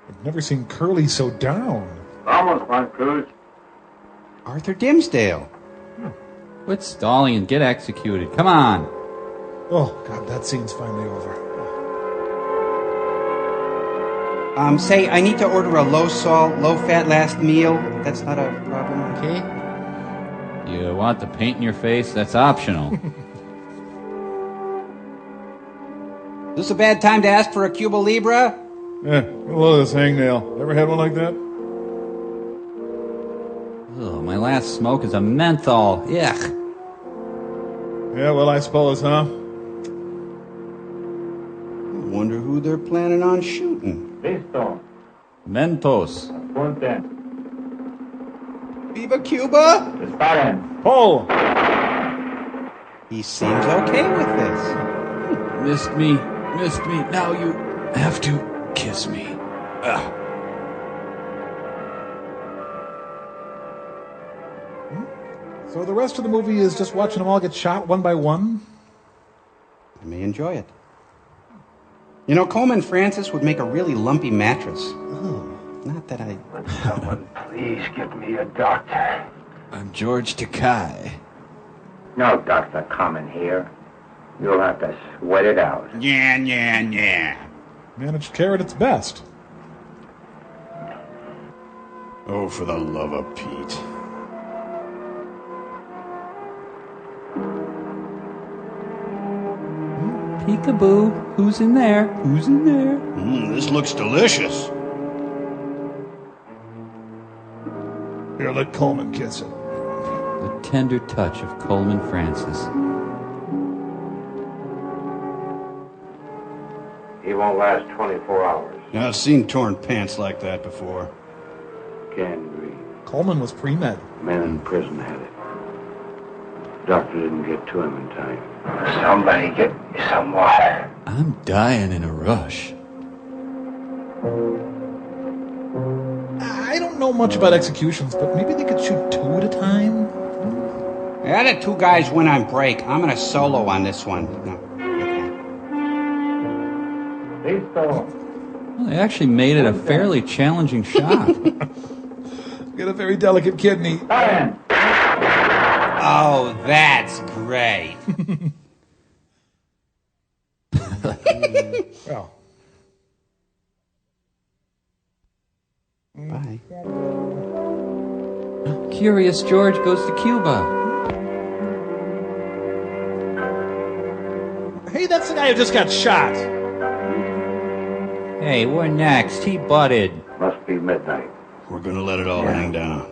I've never seen Curly so down. Vamos, Juan Cruz. Arthur Dimsdale. Quit stalling and get executed. Come on. Oh, God, that scene's finally over. Say, I need to order a low-salt, low-fat last meal. That's not a problem, okay? You want the paint in your face? That's optional. Is this a bad time to ask for a Cuba Libre? Yeah, look at this hangnail. Ever had one like that? Oh, my last smoke is a menthol. Yuck. Yeah, well, I suppose, huh? Wonder who they're planning on shooting. Listo. Mentos. Ponte. Viva Cuba! Disparen. Pull! He seems okay with this. Missed me. Now you have to kiss me. Ugh. So the rest of the movie is just watching them all get shot one by one? I may enjoy it. You know, Coleman Francis would make a really lumpy mattress. Not that I... Someone please give me a doctor. I'm George Takei. No doctor coming here. You'll have to sweat it out. Yeah. Managed care at its best. Oh, for the love of Pete. Peekaboo. Who's in there? Who's in there? This looks delicious. Here, let Coleman kiss it. The tender touch of Coleman Francis. He won't last 24 hours. I've seen torn pants like that before. Gangrene. Coleman was pre-med. Men in prison had it. Doctor didn't get to him in time. Somebody get me some water. I'm dying in a rush. I don't know much about executions, but maybe they could shoot 2 at a time? Yeah, the 2 guys went on break. I'm gonna solo on this one. No. Well, they actually made it a fairly challenging shot. Got a very delicate kidney. Oh, that's great. Well. Bye. Curious George goes to Cuba. Hey, that's the guy who just got shot. Hey, we're next. He butted. Must be midnight. We're gonna let it all hang down.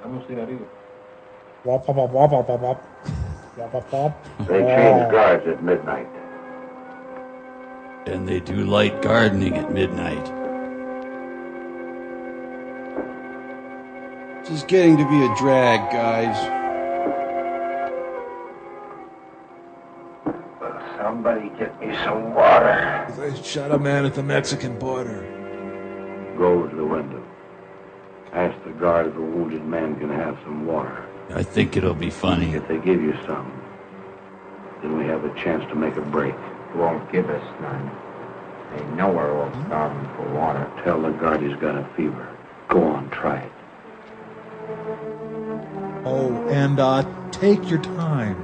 I don't see that either. Wop, wop, wop, wop, wop, wop, wop. Wop, wop, wop. They change guards at midnight. And they do light gardening at midnight. This is getting to be a drag, guys. Somebody get me some water. They shot a man at the Mexican border. Go to the window. Ask the guard if a wounded man can have some water. I think it'll be funny. If they give you some, then we have a chance to make a break. Won't give us none. They know we're all starving for water. Tell the guard he's got a fever. Go on, try it. Oh, and take your time.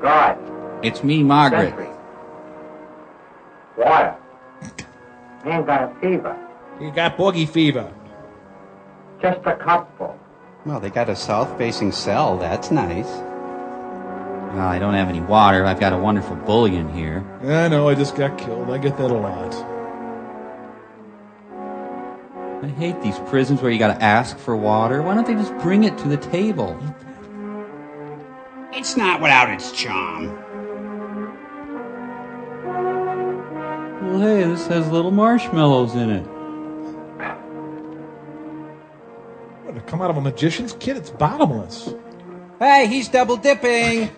God. It's me, Margaret. Sentry. Water. Man got a fever. You got boogie fever. Just a cupful. Well, they got a south-facing cell. That's nice. Well, I don't have any water. I've got a wonderful bullion here. I know, I just got killed. I get that a lot. I hate these prisons where you gotta ask for water. Why don't they just bring it to the table? It's not without its charm. Well, hey, this has little marshmallows in it. What, to come out of a magician's kit? It's bottomless. Hey, he's double dipping.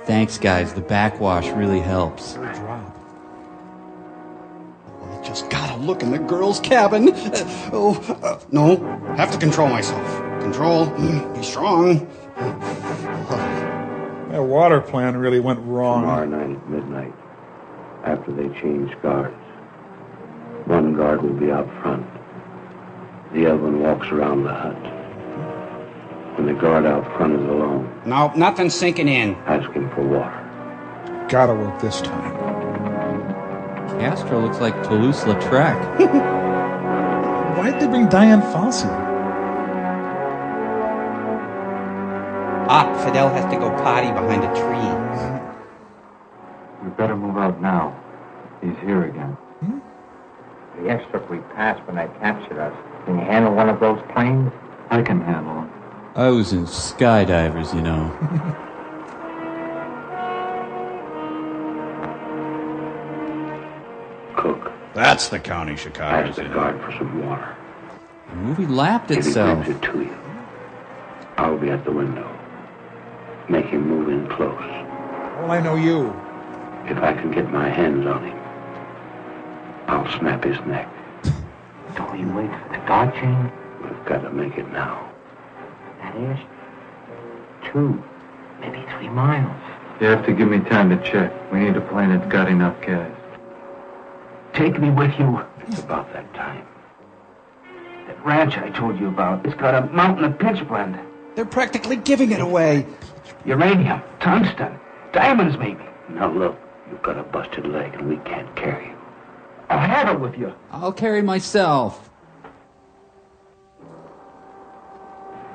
Thanks, guys. The backwash really helps. Just gotta look in the girl's cabin. No, have to control myself. Control, be strong. That water plan really went wrong. Tomorrow night at midnight, after they change guards, one guard will be out front. The other one walks around the hut. When the guard out front is alone, Nope, nothing's sinking in. ask him for water. Gotta work this time. Castro looks like Toulouse-Lautrec. Why did they bring Diane Fossey? Fidel has to go potty behind a tree. We better move out now. He's here again. The airstrip we passed when they captured us. Can you handle one of those planes? I can handle him. I was in skydivers, you know. Cook. That's the county Chicago's Ask the in. guard for some water. The movie lapped If he itself. brings it to you, I'll be at the window. Make him move in close. Well, I know you. If I can get my hands on him, I'll snap his neck. Don't you wait for the guard chain? We've got to make it now. That is 2, maybe 3 miles. You have to give me time to check. We need a plane that's got enough gas. Take me with you. It's about that time. That ranch I told you about, it's got a mountain of pitch blende. They're practically giving it away. Uranium, tungsten, diamonds maybe. Now look, you've got a busted leg and we can't carry you. I'll have it with you. I'll carry myself.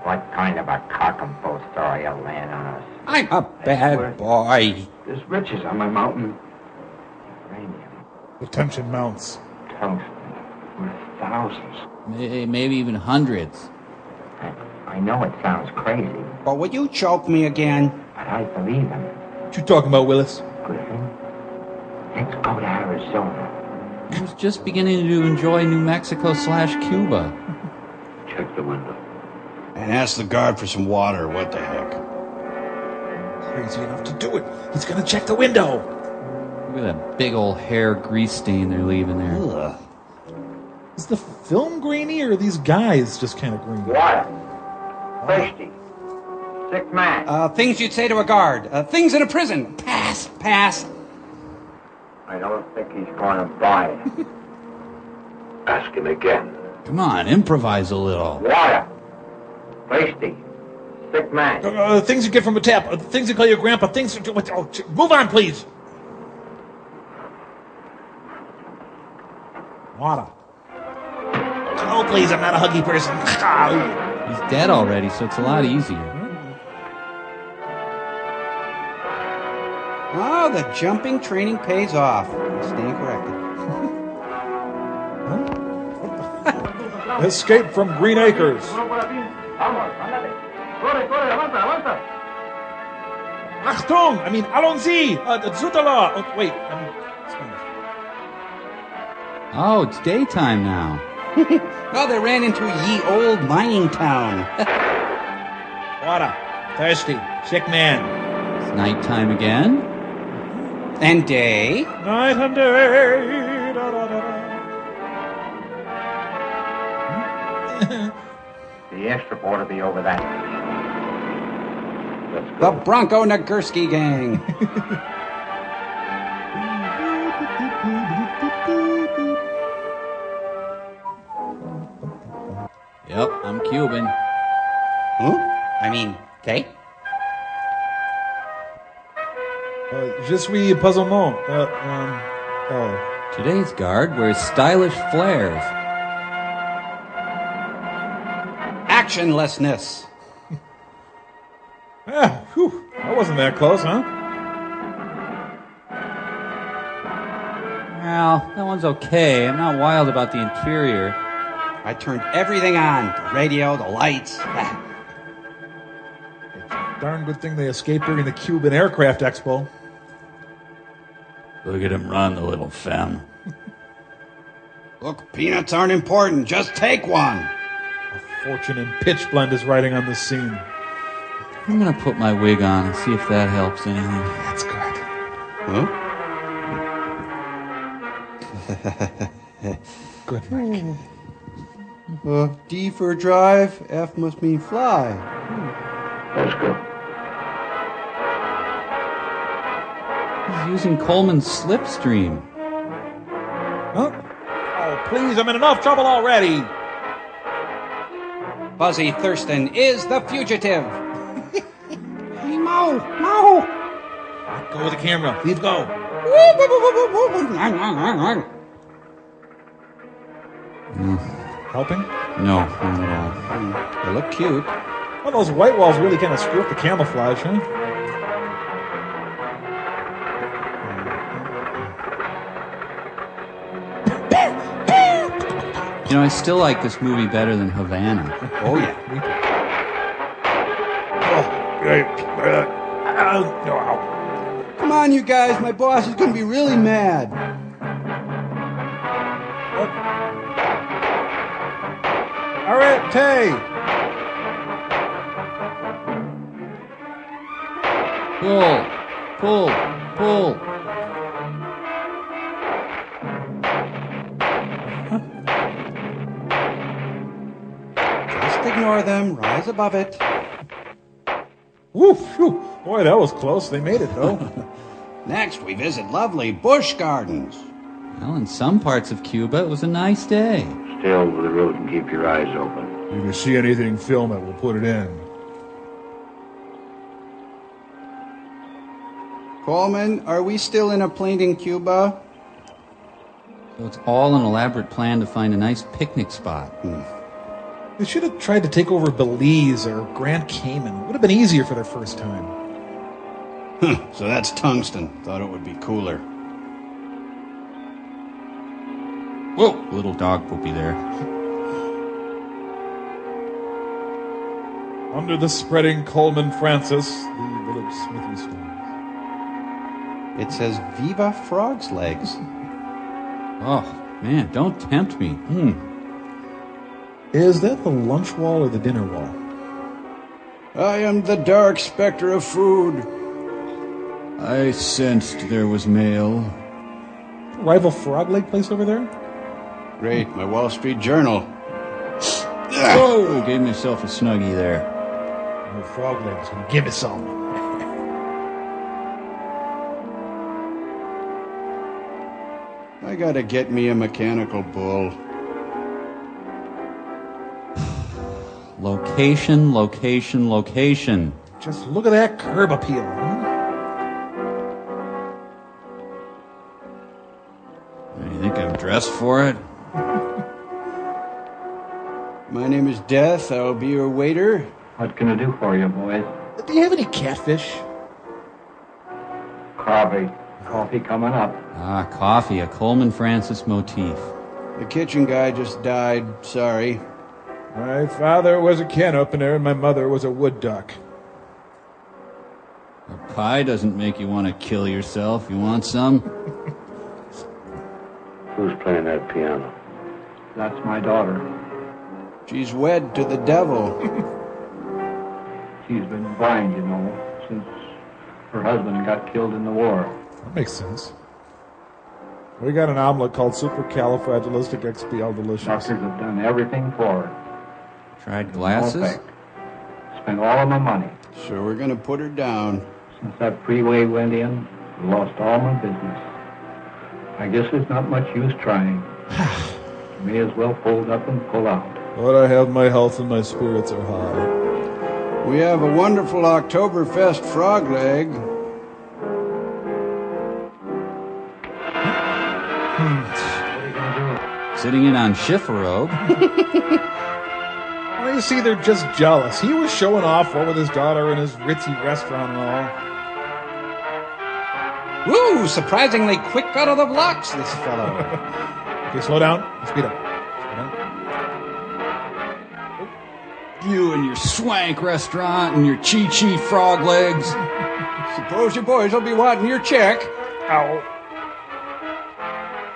What kind of a cock and bull story you laying on us? I'm a bad boy. There's riches on my mountain. The tension mounts. Tungsten. Worth thousands. Maybe even hundreds. I know it sounds crazy, But will you choke me again? but I believe him. What you talking about, Willis? Griffin, Let's go to Arizona. I was just beginning to enjoy New Mexico/Cuba. Check the window. And ask the guard for some water. What the heck? Crazy enough to do it. He's gonna check the window. Look at that big old hair grease stain they're leaving there. Ugh. Is the film grainy or are these guys just kind of green? Water. Thirsty. Sick man. Things you'd say to a guard. Things in a prison. Pass, pass. I don't think he's going to buy it. Ask him again. Come on, improvise a little. Water. Thirsty. Sick man. Things you get from a tap. Things you call your grandpa. Things. Move on, please. Water. Oh, please, I'm not a huggy person. He's dead already, so it's a lot easier. Oh, the jumping training pays off. Staying corrected. Escape from Green Acres. Achtung! I mean, allons-y! Zutala! Oh, wait. Oh, it's daytime now. Well, they ran into ye old mining town. Water. Thirsty. Sick man. It's nighttime again. And day. Night and day. Da, da, da, da. The airstrip ought to be over that. The Bronco Nagurski gang. Yep, I'm Cuban. Huh? I mean, okay. Je suis pas un mot. Today's guard wears stylish flares. Actionlessness. That wasn't that close, huh? Well, that one's okay. I'm not wild about the interior. I turned everything on. The radio, the lights. Darn good thing they escaped during the Cuban Aircraft Expo. Look at him run, the little femme. Look, peanuts aren't important. Just take one. A fortune in pitch blend is riding on the scene. I'm gonna put my wig on and see if that helps anything. That's good. Huh? Good, Mike. D for drive, F must mean fly. Let's go. He's using Coleman's slipstream. Huh? Oh, please, I'm in enough trouble already. Buzzy Thurston is the fugitive. Mo! Mo! Go with the camera. Leave go. Helping? No, not at all. They look cute. Well, those white walls really kind of screw up the camouflage, huh? You know, I still like this movie better than Havana. Oh, yeah. Come on, you guys. My boss is going to be really mad. Arete! Pull. Just ignore them. Rise above it. Woof! Whew. Boy, that was close. They made it, though. Next, we visit lovely bush gardens. Well, in some parts of Cuba, it was a nice day. Stay over the road and keep your eyes open. If you see anything, film it. We'll put it in. Coleman, are we still in a plane in Cuba? So it's all an elaborate plan to find a nice picnic spot. They should have tried to take over Belize or Grand Cayman. It would have been easier for their first time. So that's tungsten. Thought it would be cooler. Whoa! Little dog poopy there. Under the spreading Coleman Francis, the village smithy stands. It says Viva Frog's Legs. Oh, man, don't tempt me. Is that the lunch wall or the dinner wall? I am the dark specter of food. I sensed there was mail. Rival frog leg place over there? Great, my Wall Street Journal. Whoa, gave myself a snuggie there. Oh, frog legs, give it some. I gotta get me a mechanical bull. Location, location, location. Just look at that curb appeal. You think I'm dressed for it? My name is Death. I'll be your waiter. What can I do for you, boys? Do you have any catfish? Coffee coming up. Ah, coffee, a Coleman Francis motif. The kitchen guy just died. Sorry. My father was a can opener and my mother was a wood duck. A pie doesn't make you want to kill yourself. You want some? Who's playing that piano? That's my daughter. She's wed to the devil. She's been blind, since her husband got killed in the war. That makes sense. We got an omelet called supercalifragilisticexpialidocious. Doctors have done everything for her. Tried glasses? Spent all of my money. So we're gonna put her down. Since that freeway went in, I lost all my business. I guess there's not much use trying. May as well fold up and pull out. But I have my health and my spirits are high. We have a wonderful Oktoberfest frog leg. Sitting in on Schifferobe. Well, you see, they're just jealous. He was showing off with his daughter in his ritzy restaurant and all. Woo! Surprisingly quick out of the blocks, this fellow. Okay, slow down. Speed up. You and your swank restaurant and your chi-chi frog legs. Suppose you boys will be wanting your check. Ow.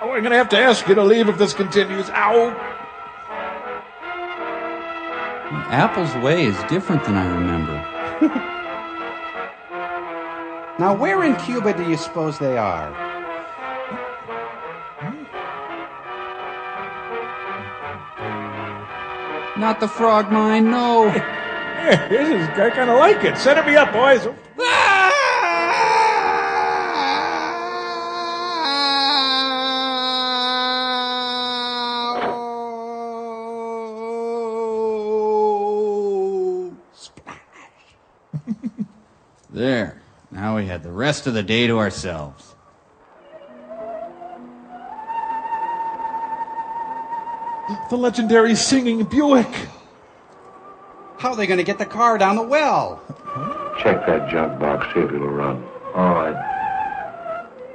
Oh, I'm going to have to ask you to leave if this continues. Ow. Apple's way is different than I remember. Now, where in Cuba do you suppose they are? Not the frog mine, no. I kind of like it. Set me up, boys. There. Now we had the rest of the day to ourselves. The legendary singing Buick. How are they going to get the car down the well? Check that junk box, see if it'll run. All right.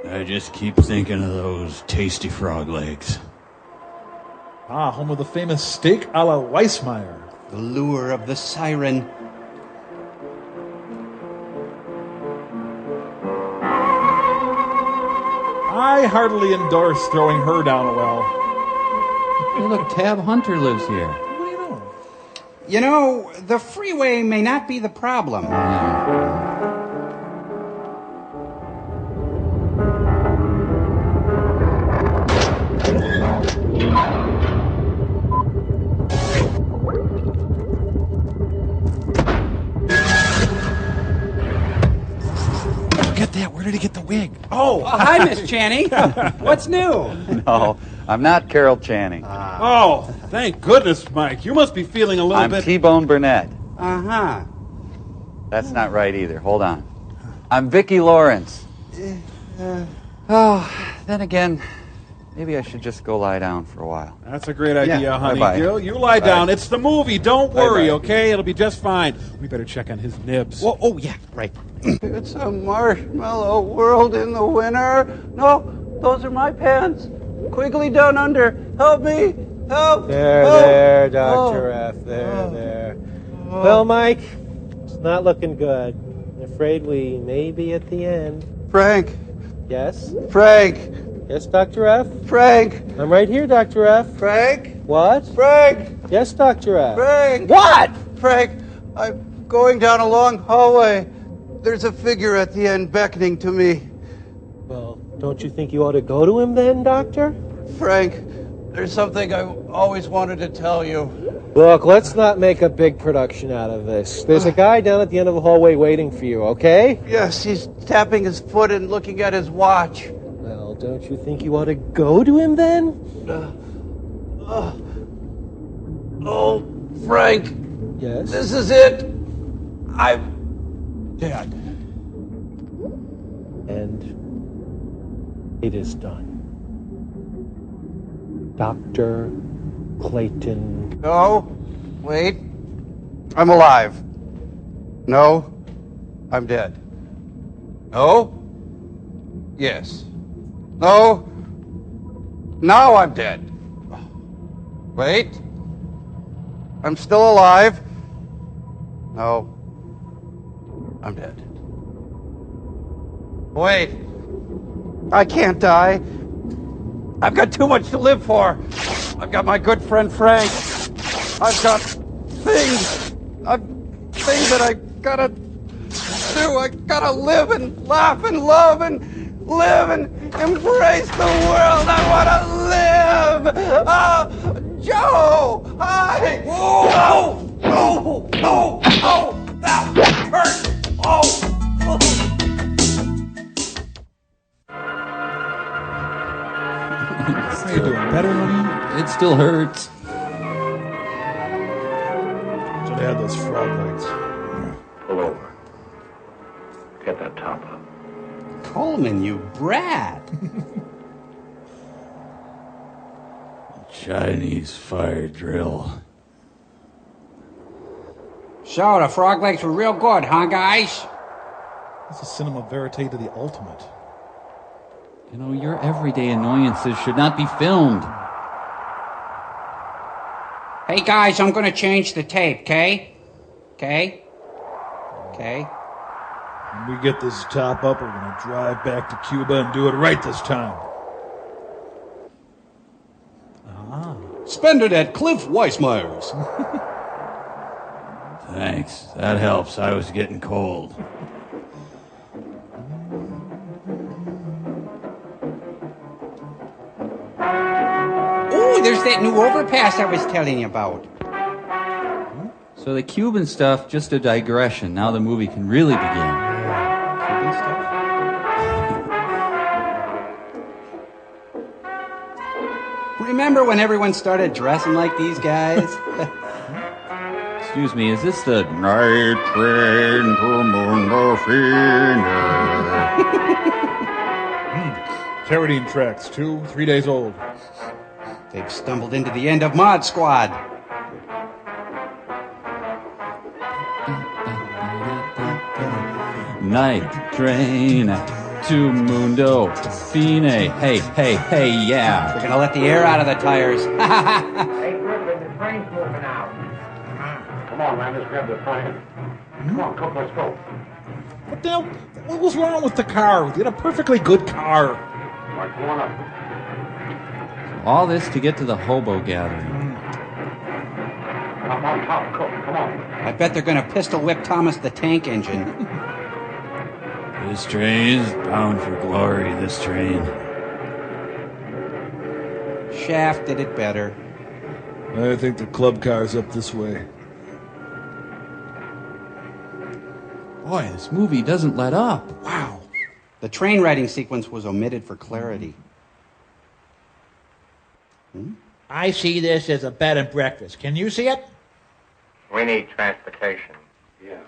I just keep thinking of those tasty frog legs. Ah, home of the famous steak a la Weissmeyer. The lure of the siren. I heartily endorse throwing her down a well. Hey, look, Tab Hunter lives here. What do you know? You know, the freeway may not be the problem. Get that. Where did he get the wig? Oh, hi, Miss Channing. What's new? No, I'm not Carol Channing. Oh, thank goodness, Mike. You must be feeling a little I'm bit... T-Bone Burnett. Uh-huh. That's not right either. Hold on. I'm Vicki Lawrence. Oh, then again, maybe I should just go lie down for a while. That's a great idea, Yeah. honey. Bye-bye. You lie down. It's the movie. Don't worry, Bye-bye. okay? It'll be just fine. We better check on his nibs. Well, oh, yeah, right. It's a marshmallow world in the winter. No, those are my pants. Quigley down under. Help me. Help. There, Dr. F. There. Well, Mike, it's not looking good. I'm afraid we may be at the end. Frank, Yes? Frank! Yes, Dr. F? Frank! I'm right here, Dr. F. Frank! What? Frank! Yes, Dr. F. Frank! What? Frank, I'm going down a long hallway. There's a figure at the end beckoning to me. Well, don't you think you ought to go to him then, Doctor? Frank, there's something I always wanted to tell you. Look, let's not make a big production out of this. There's a guy down at the end of the hallway waiting for you, okay? Yes, he's tapping his foot and looking at his watch. Well, don't you think you ought to go to him then? Oh, Frank. Yes? This is it. I'm dead. And it is done. Dr. Clayton. No, wait. I'm alive. No, I'm dead. No. Yes. No. Now I'm dead. Wait. I'm still alive. No. I'm dead. Wait. I can't die. I've got too much to live for. I've got my good friend Frank. I've got things that I gotta do. I gotta live and laugh and love and live and embrace the world. I wanna live. Joe! Hi! Oh! Oh! Oh! Oh! That hurt! Oh! How you doing? Better, honey? It still hurts. Should have had those frog legs. Pull over. Get that top up. Coleman, you brat. Chinese fire drill. So, the frog legs were real good, huh, guys? This is cinema verite to the ultimate. You know, your everyday annoyances should not be filmed. Hey, guys, I'm going to change the tape, okay? Okay? Okay? When we get this top up, we're going to drive back to Cuba and do it right this time. Spend it at Cliff Weissmeyer's. Thanks. That helps. I was getting cold. Ooh, there's that new overpass I was telling you about. So the Cuban stuff, just a digression. Now the movie can really begin. Cuban stuff? Remember when everyone started dressing like these guys? Excuse me, is this the night train to Mundofina? Carradine tracks, 3 days old. They've stumbled into the end of Mod Squad. Night train to Mundo Fine. Hey, hey, hey, yeah. We're gonna let the air out of the tires. Hey, Griffin, the train's moving out. Come on, man, let's grab the front. Come on, Cook, let's go. What the hell? What was wrong with the car? We had a perfectly good car. All right, come on up. All this to get to the hobo gathering. Up on top, Cook, come on. I bet they're gonna pistol whip Thomas the Tank Engine. This train is bound for glory, this train. Shaft did it better. I think the club car's up this way. Boy, this movie doesn't let up. Wow. The train riding sequence was omitted for clarity. I see this as a bed and breakfast. Can you see it? We need transportation. Yeah.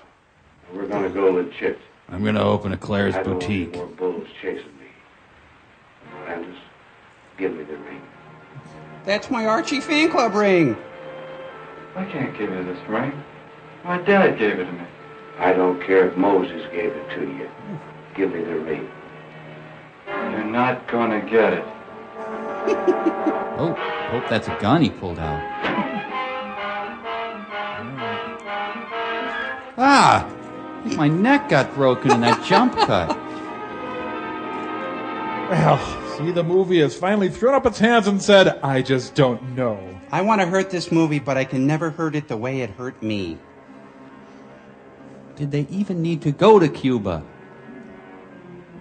We're gonna go legit. I'm gonna open a Claire's I don't boutique. want more bulls chasing me. Landis, give me the ring. That's my Archie fan club ring. I can't give you this ring. My dad gave it to me. I don't care if Moses gave it to you. Give me the ring. You're not gonna get it. Oh, hope that's a gun he pulled out. Ah! I think my neck got broken in that jump cut. Well, see, the movie has finally thrown up its hands and said, I just don't know. I want to hurt this movie, but I can never hurt it the way it hurt me. Did they even need to go to Cuba?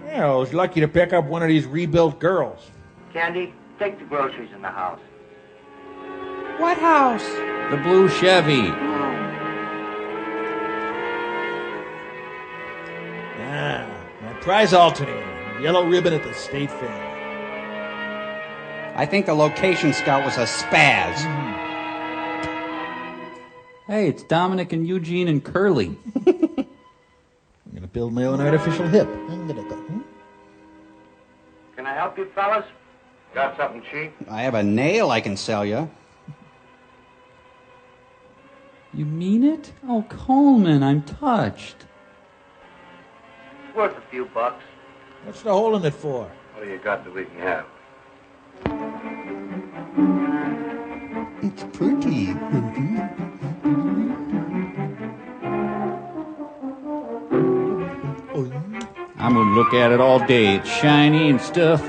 Well, it's lucky to pick up one of these rebuilt girls. Candy, take the groceries in the house. What house? The blue Chevy. Ah, my prize alternator. Yellow ribbon at the state fair. I think the location scout was a spaz. Hey, it's Dominic and Eugene and Curly. I'm going to build my own artificial hip. Can I help you, fellas? Got something cheap? I have a nail I can sell you. You mean it? Oh, Coleman, I'm touched. Worth a few bucks. What's the hole in it for? What do you got that we can have? It's pretty. I'm gonna look at it all day. It's shiny and stuff.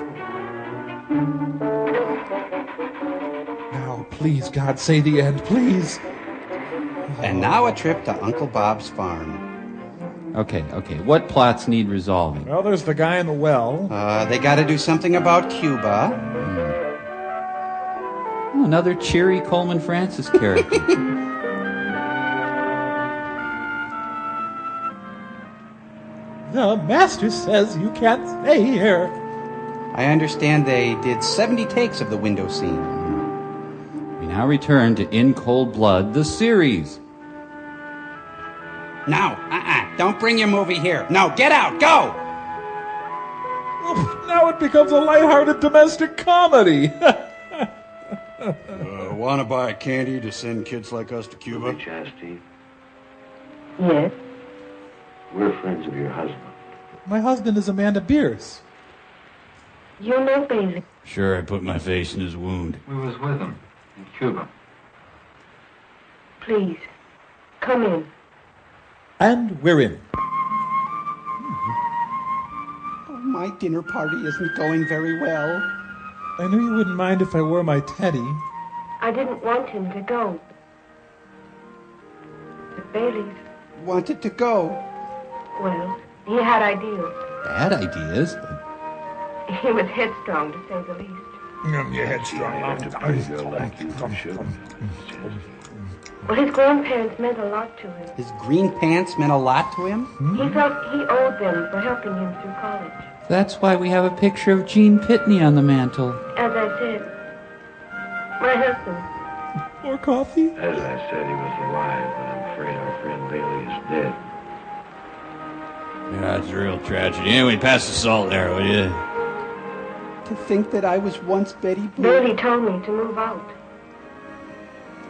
Now, please, God, say the end, please. And now a trip to Uncle Bob's farm. Okay. What plots need resolving? Well, there's the guy in the well. They got to do something about Cuba. Oh, another cheery Coleman Francis character. The master says you can't stay here. I understand they did 70 takes of the window scene. We now return to In Cold Blood, the series. No, don't bring your movie here. No, get out, go! Now it becomes a lighthearted domestic comedy. Want to buy candy to send kids like us to Cuba? Chaz, Steve. Yes. We're friends of your husband. My husband is Amanda Bierce. You know Bailey. Sure, I put my face in his wound. We was with him in Cuba. Please, come in. And we're in. Oh, my dinner party isn't going very well. I knew you wouldn't mind if I wore my teddy. I didn't want him to go. But Bailey's... Wanted to go. Well, he had ideas. Bad ideas? He was headstrong, to say the least. You're headstrong. Well, his grandparents meant a lot to him. His green pants meant a lot to him? He felt he owed them for helping him through college. That's why we have a picture of Gene Pitney on the mantle. As I said, my husband. More coffee? As I said, he was alive, but I'm afraid our friend Bailey is dead. Yeah, it's a real tragedy. Anyway, pass the salt there, will you? To think that I was once Betty Blue. Bailey told me to move out.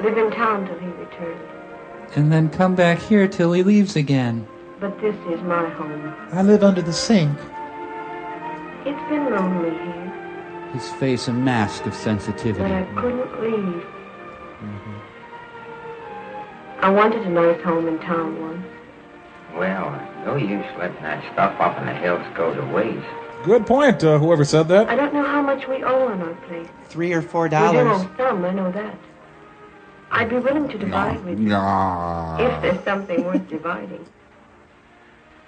Live in town till he returned. And then come back here till he leaves again. But this is my home. I live under the sink. It's been lonely here, His face a mask of sensitivity. but I couldn't leave. I wanted a nice home in town once. Well, no use letting that stuff up in the hills go to waste. Good point, whoever said that. I don't know how much we owe on our place. $3 or $4. We do owe some, I know that. I'd be willing to divide with you. If there's something worth dividing.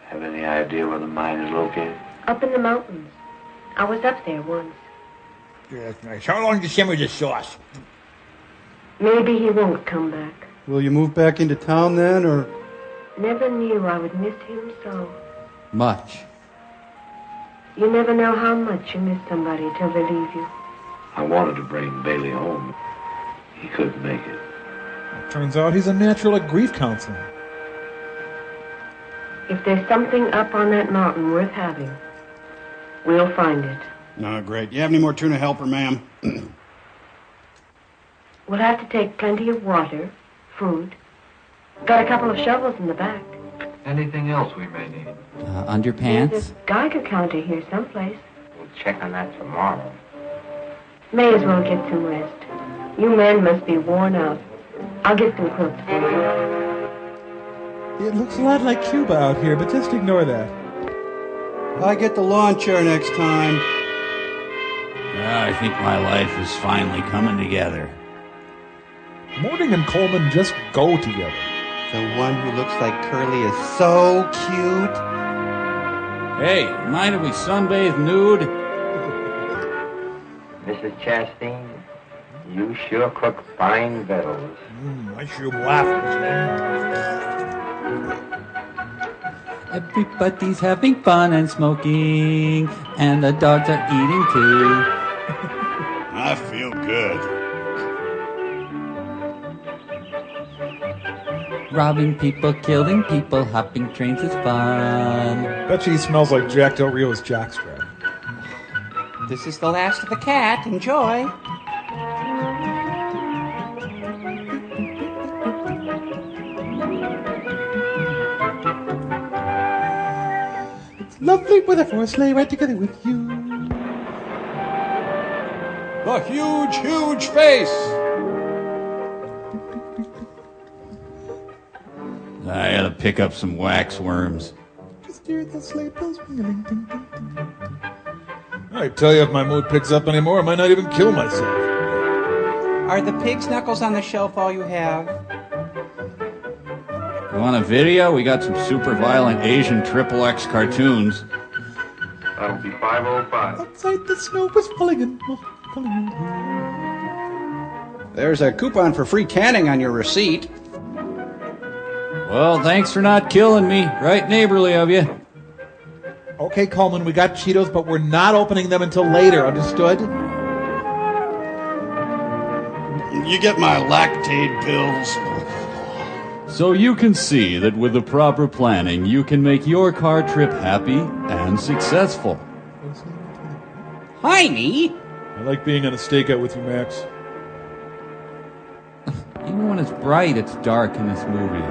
Have any idea where the mine is located? Up in the mountains. I was up there once. Yes, nice. How long to simmer the sauce? Maybe he won't come back. Will you move back into town then, or? Never knew I would miss him so. Much. You never know how much you miss somebody till they leave you. I wanted to bring Bailey home. He couldn't make it. Turns out he's a natural at grief counseling. If there's something up on that mountain worth having, we'll find it. No, great. You have any more tuna helper, ma'am? We'll have to take plenty of water, food. Got a couple of shovels in the back. Anything else we may need? Underpants? There's a Geiger counter here someplace. We'll check on that tomorrow. May as well get some rest. You men must be worn out. I'll get some quilts for you. It looks a lot like Cuba out here, but just ignore that. I get the lawn chair next time. I think my life is finally coming together. Morning and Coleman just go together. The one who looks like Curly is so cute. Hey, mind if we sunbathe nude? Mrs. Chastain, you sure cook fine victuals. I sure waffles, Everybody's having fun and smoking, and the dogs are eating too. I feel good. Robbing people, killing people, hopping trains is fun. Bet you he smells like Jack Del Rio's jockstrap. This is the last of the cat. Enjoy. It's lovely weather for a sleigh ride together with you. The huge, huge face. I gotta pick up some wax worms. Just hear the sleigh bells ringing. Ding, ding, ding. I tell you, if my mood picks up anymore, I might not even kill myself. Are the pig's knuckles on the shelf all you have? You want a video? We got some super violent Asian XXX cartoons. That'll be 5:05. Outside the snow was falling in. There's a coupon for free tanning on your receipt. Well, thanks for not killing me. Right neighborly of you. Okay, Coleman, we got Cheetos, but we're not opening them until later, understood? You get my Lactaid pills. So you can see that with the proper planning, you can make your car trip happy and successful. Heiny? I like being on a stakeout with you, Max. Even when it's bright, it's dark in this movie.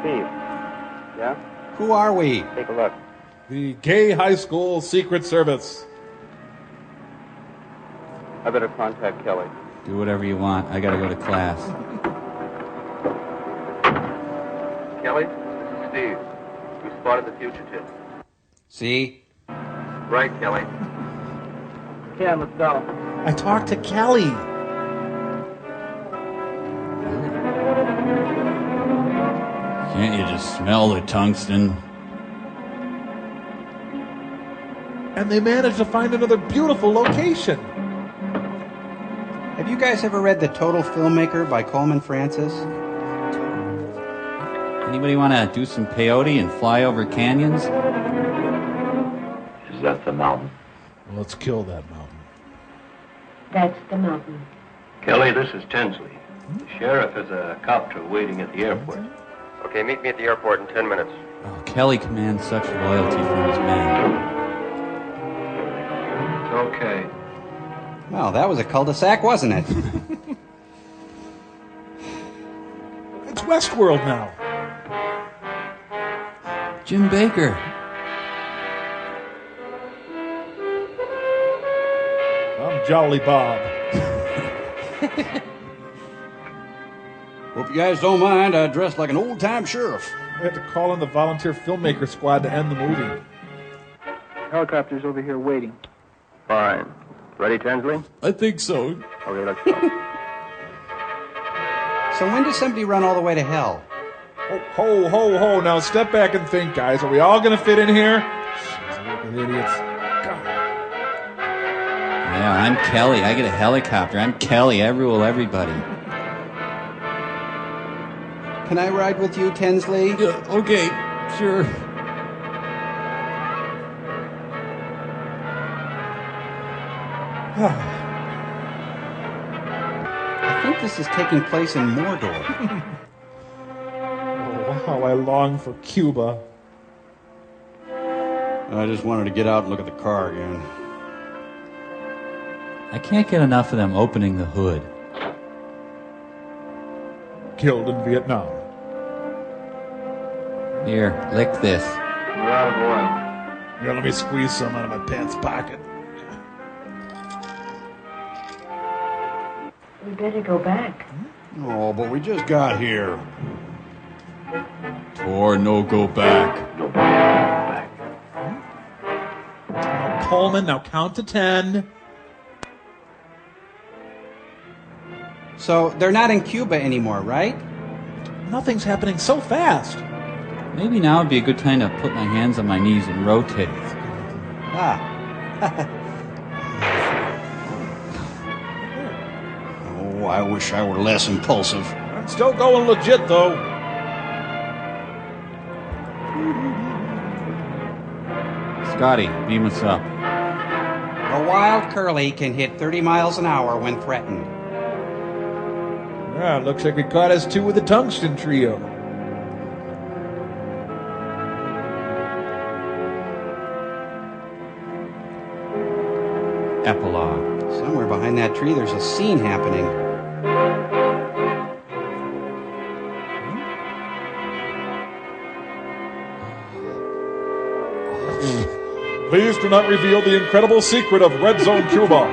Steve. Yeah? Who are we? Take a look. The Gay High School Secret Service. I better contact Kelly. Do whatever you want. I gotta go to class. Kelly, this is Steve. We spotted the fugitive. See? Right, Kelly. Ken, let's go. I talked to Kelly. Can't you just smell the tungsten? And they managed to find another beautiful location. Have you guys ever read The Total Filmmaker by Coleman Francis? Anybody want to do some peyote and fly over canyons? Is that the mountain? Well, let's kill that mountain. That's the mountain. Kelly, this is Tinsley. The sheriff has a copter waiting at the airport. Okay, meet me at the airport in 10 minutes. Oh, Kelly commands such loyalty from his men. It's okay. Well, that was a cul-de-sac, wasn't it? It's Westworld now. Jim Baker. I'm Jolly Bob. Hope you guys don't mind. I dressed like an old-time sheriff. I had to call in the volunteer filmmaker squad to end the movie. Helicopter's over here waiting. Fine. Ready, Tinsley? I think so. Okay, let's go. So when does somebody run all the way to hell? Ho, ho, ho. Now step back and think, guys. Are we all going to fit in here? Jeez, idiots. God. Yeah, I'm Kelly. I get a helicopter. I'm Kelly. I rule everybody. Can I ride with you, Tinsley? Yeah, okay, sure. I think this is taking place in Mordor. Oh, how I long for Cuba. I just wanted to get out and look at the car again. I can't get enough of them opening the hood. Killed in Vietnam. Here, lick this. We're out of oil. Here, let me squeeze some out of my pants pocket. We better go back. Oh, but we just got here. Or no go back. No back. Coleman. Now count to 10. So they're not in Cuba anymore, right? Nothing's happening so fast. Maybe now would be a good time to put my hands on my knees and rotate. Ah. Oh, I wish I were less impulsive. I'm still going legit, though. Scotty, beam us up. A wild curly can hit 30 miles an hour when threatened. Yeah, looks like we caught us two with the tungsten trio. Epilogue. Somewhere behind that tree there's a scene happening. Please do not reveal the incredible secret of Red Zone Cuba.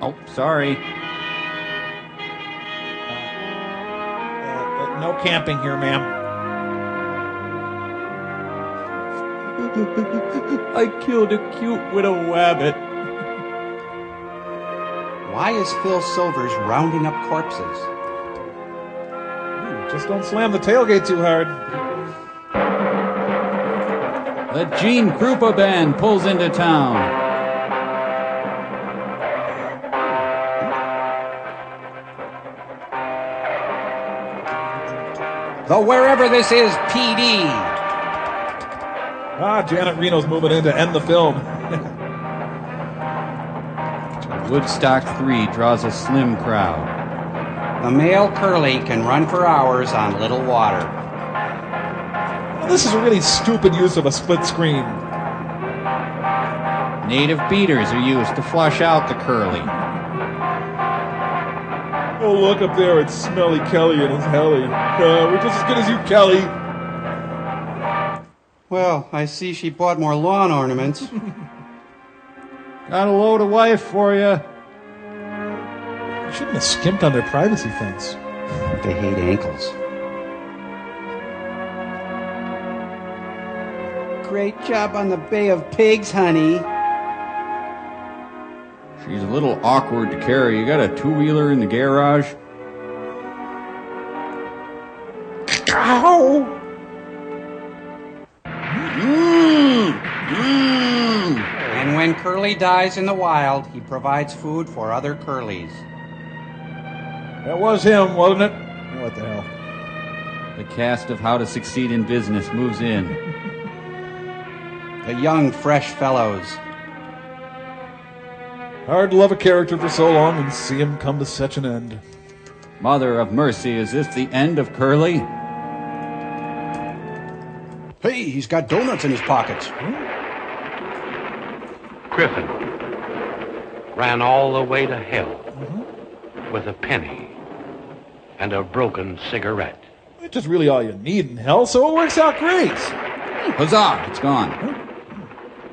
Oh, sorry. No camping here, ma'am. I killed a cute widow wabbit. Why is Phil Silvers rounding up corpses? Ooh, just don't slam the tailgate too hard. The Gene Krupa Band pulls into town. The Wherever This Is PD. Janet Reno's moving in to end the film. Woodstock 3 draws a slim crowd. The male curly can run for hours on little water. This is a really stupid use of a split screen. Native beaters are used to flush out the curly. Oh, look up there, it's Smelly Kelly and his heli. We're just as good as you, Kelly. Well, I see she bought more lawn ornaments. Got a load of wife for you. You shouldn't have skimped on their privacy fence. They hate ankles. Great job on the Bay of Pigs, honey. She's a little awkward to carry. You got a two-wheeler in the garage? Ow! And when Curly dies in the wild, he provides food for other Curlies. That was him, wasn't it? What the hell? The cast of How to Succeed in Business moves in. The young, fresh fellows. Hard to love a character for so long and see him come to such an end. Mother of mercy, is this the end of Curly? Hey, he's got donuts in his pockets. Griffin ran all the way to hell with a penny and a broken cigarette. It's just really all you need in hell, so it works out great. Huzzah, it's gone.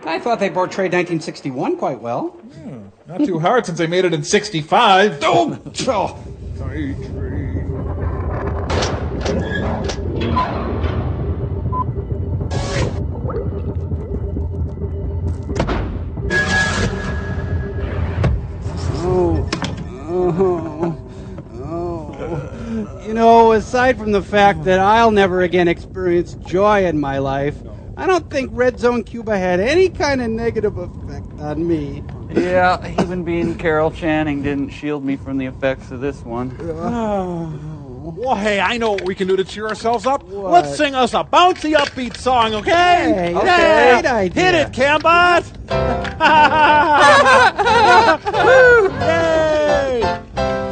I thought they portrayed 1961 quite well. Yeah, not too hard since they made it in 65. Oh! You know, aside from the fact that I'll never again experience joy in my life, I don't think Red Zone Cuba had any kind of negative effect on me. Yeah, even being Carol Channing didn't shield me from the effects of this one. Well, hey, I know what we can do to cheer ourselves up. What? Let's sing us a bouncy, upbeat song, okay? Hey, okay. great idea. Hit it, Cambot! Yay!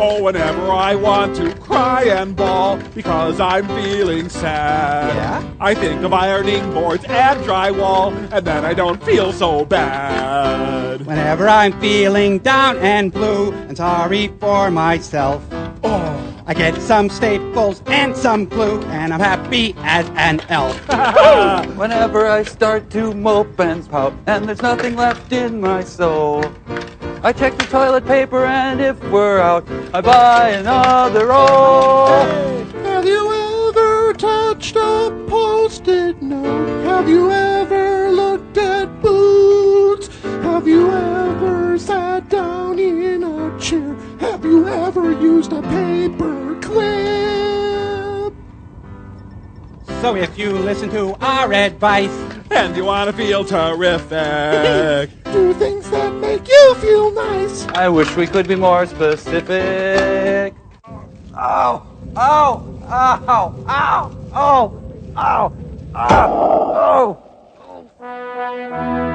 Oh, whenever I want to cry and bawl because I'm feeling sad, I think of ironing boards and drywall, and then I don't feel so bad. Whenever I'm feeling down and blue and sorry for myself, I get some staples and some glue, and I'm happy as an elf. Whenever I start to mope and pout, and there's nothing left in my soul, I check the toilet paper, and if we're out, I buy another roll. Have you ever touched a post-it note? Have you ever looked at So if you listen to our advice and you want to feel terrific, do things that make you feel nice. I wish we could be more specific. Ow! Ow! Ow! Ow! Ow! Ow! Ow! Ow!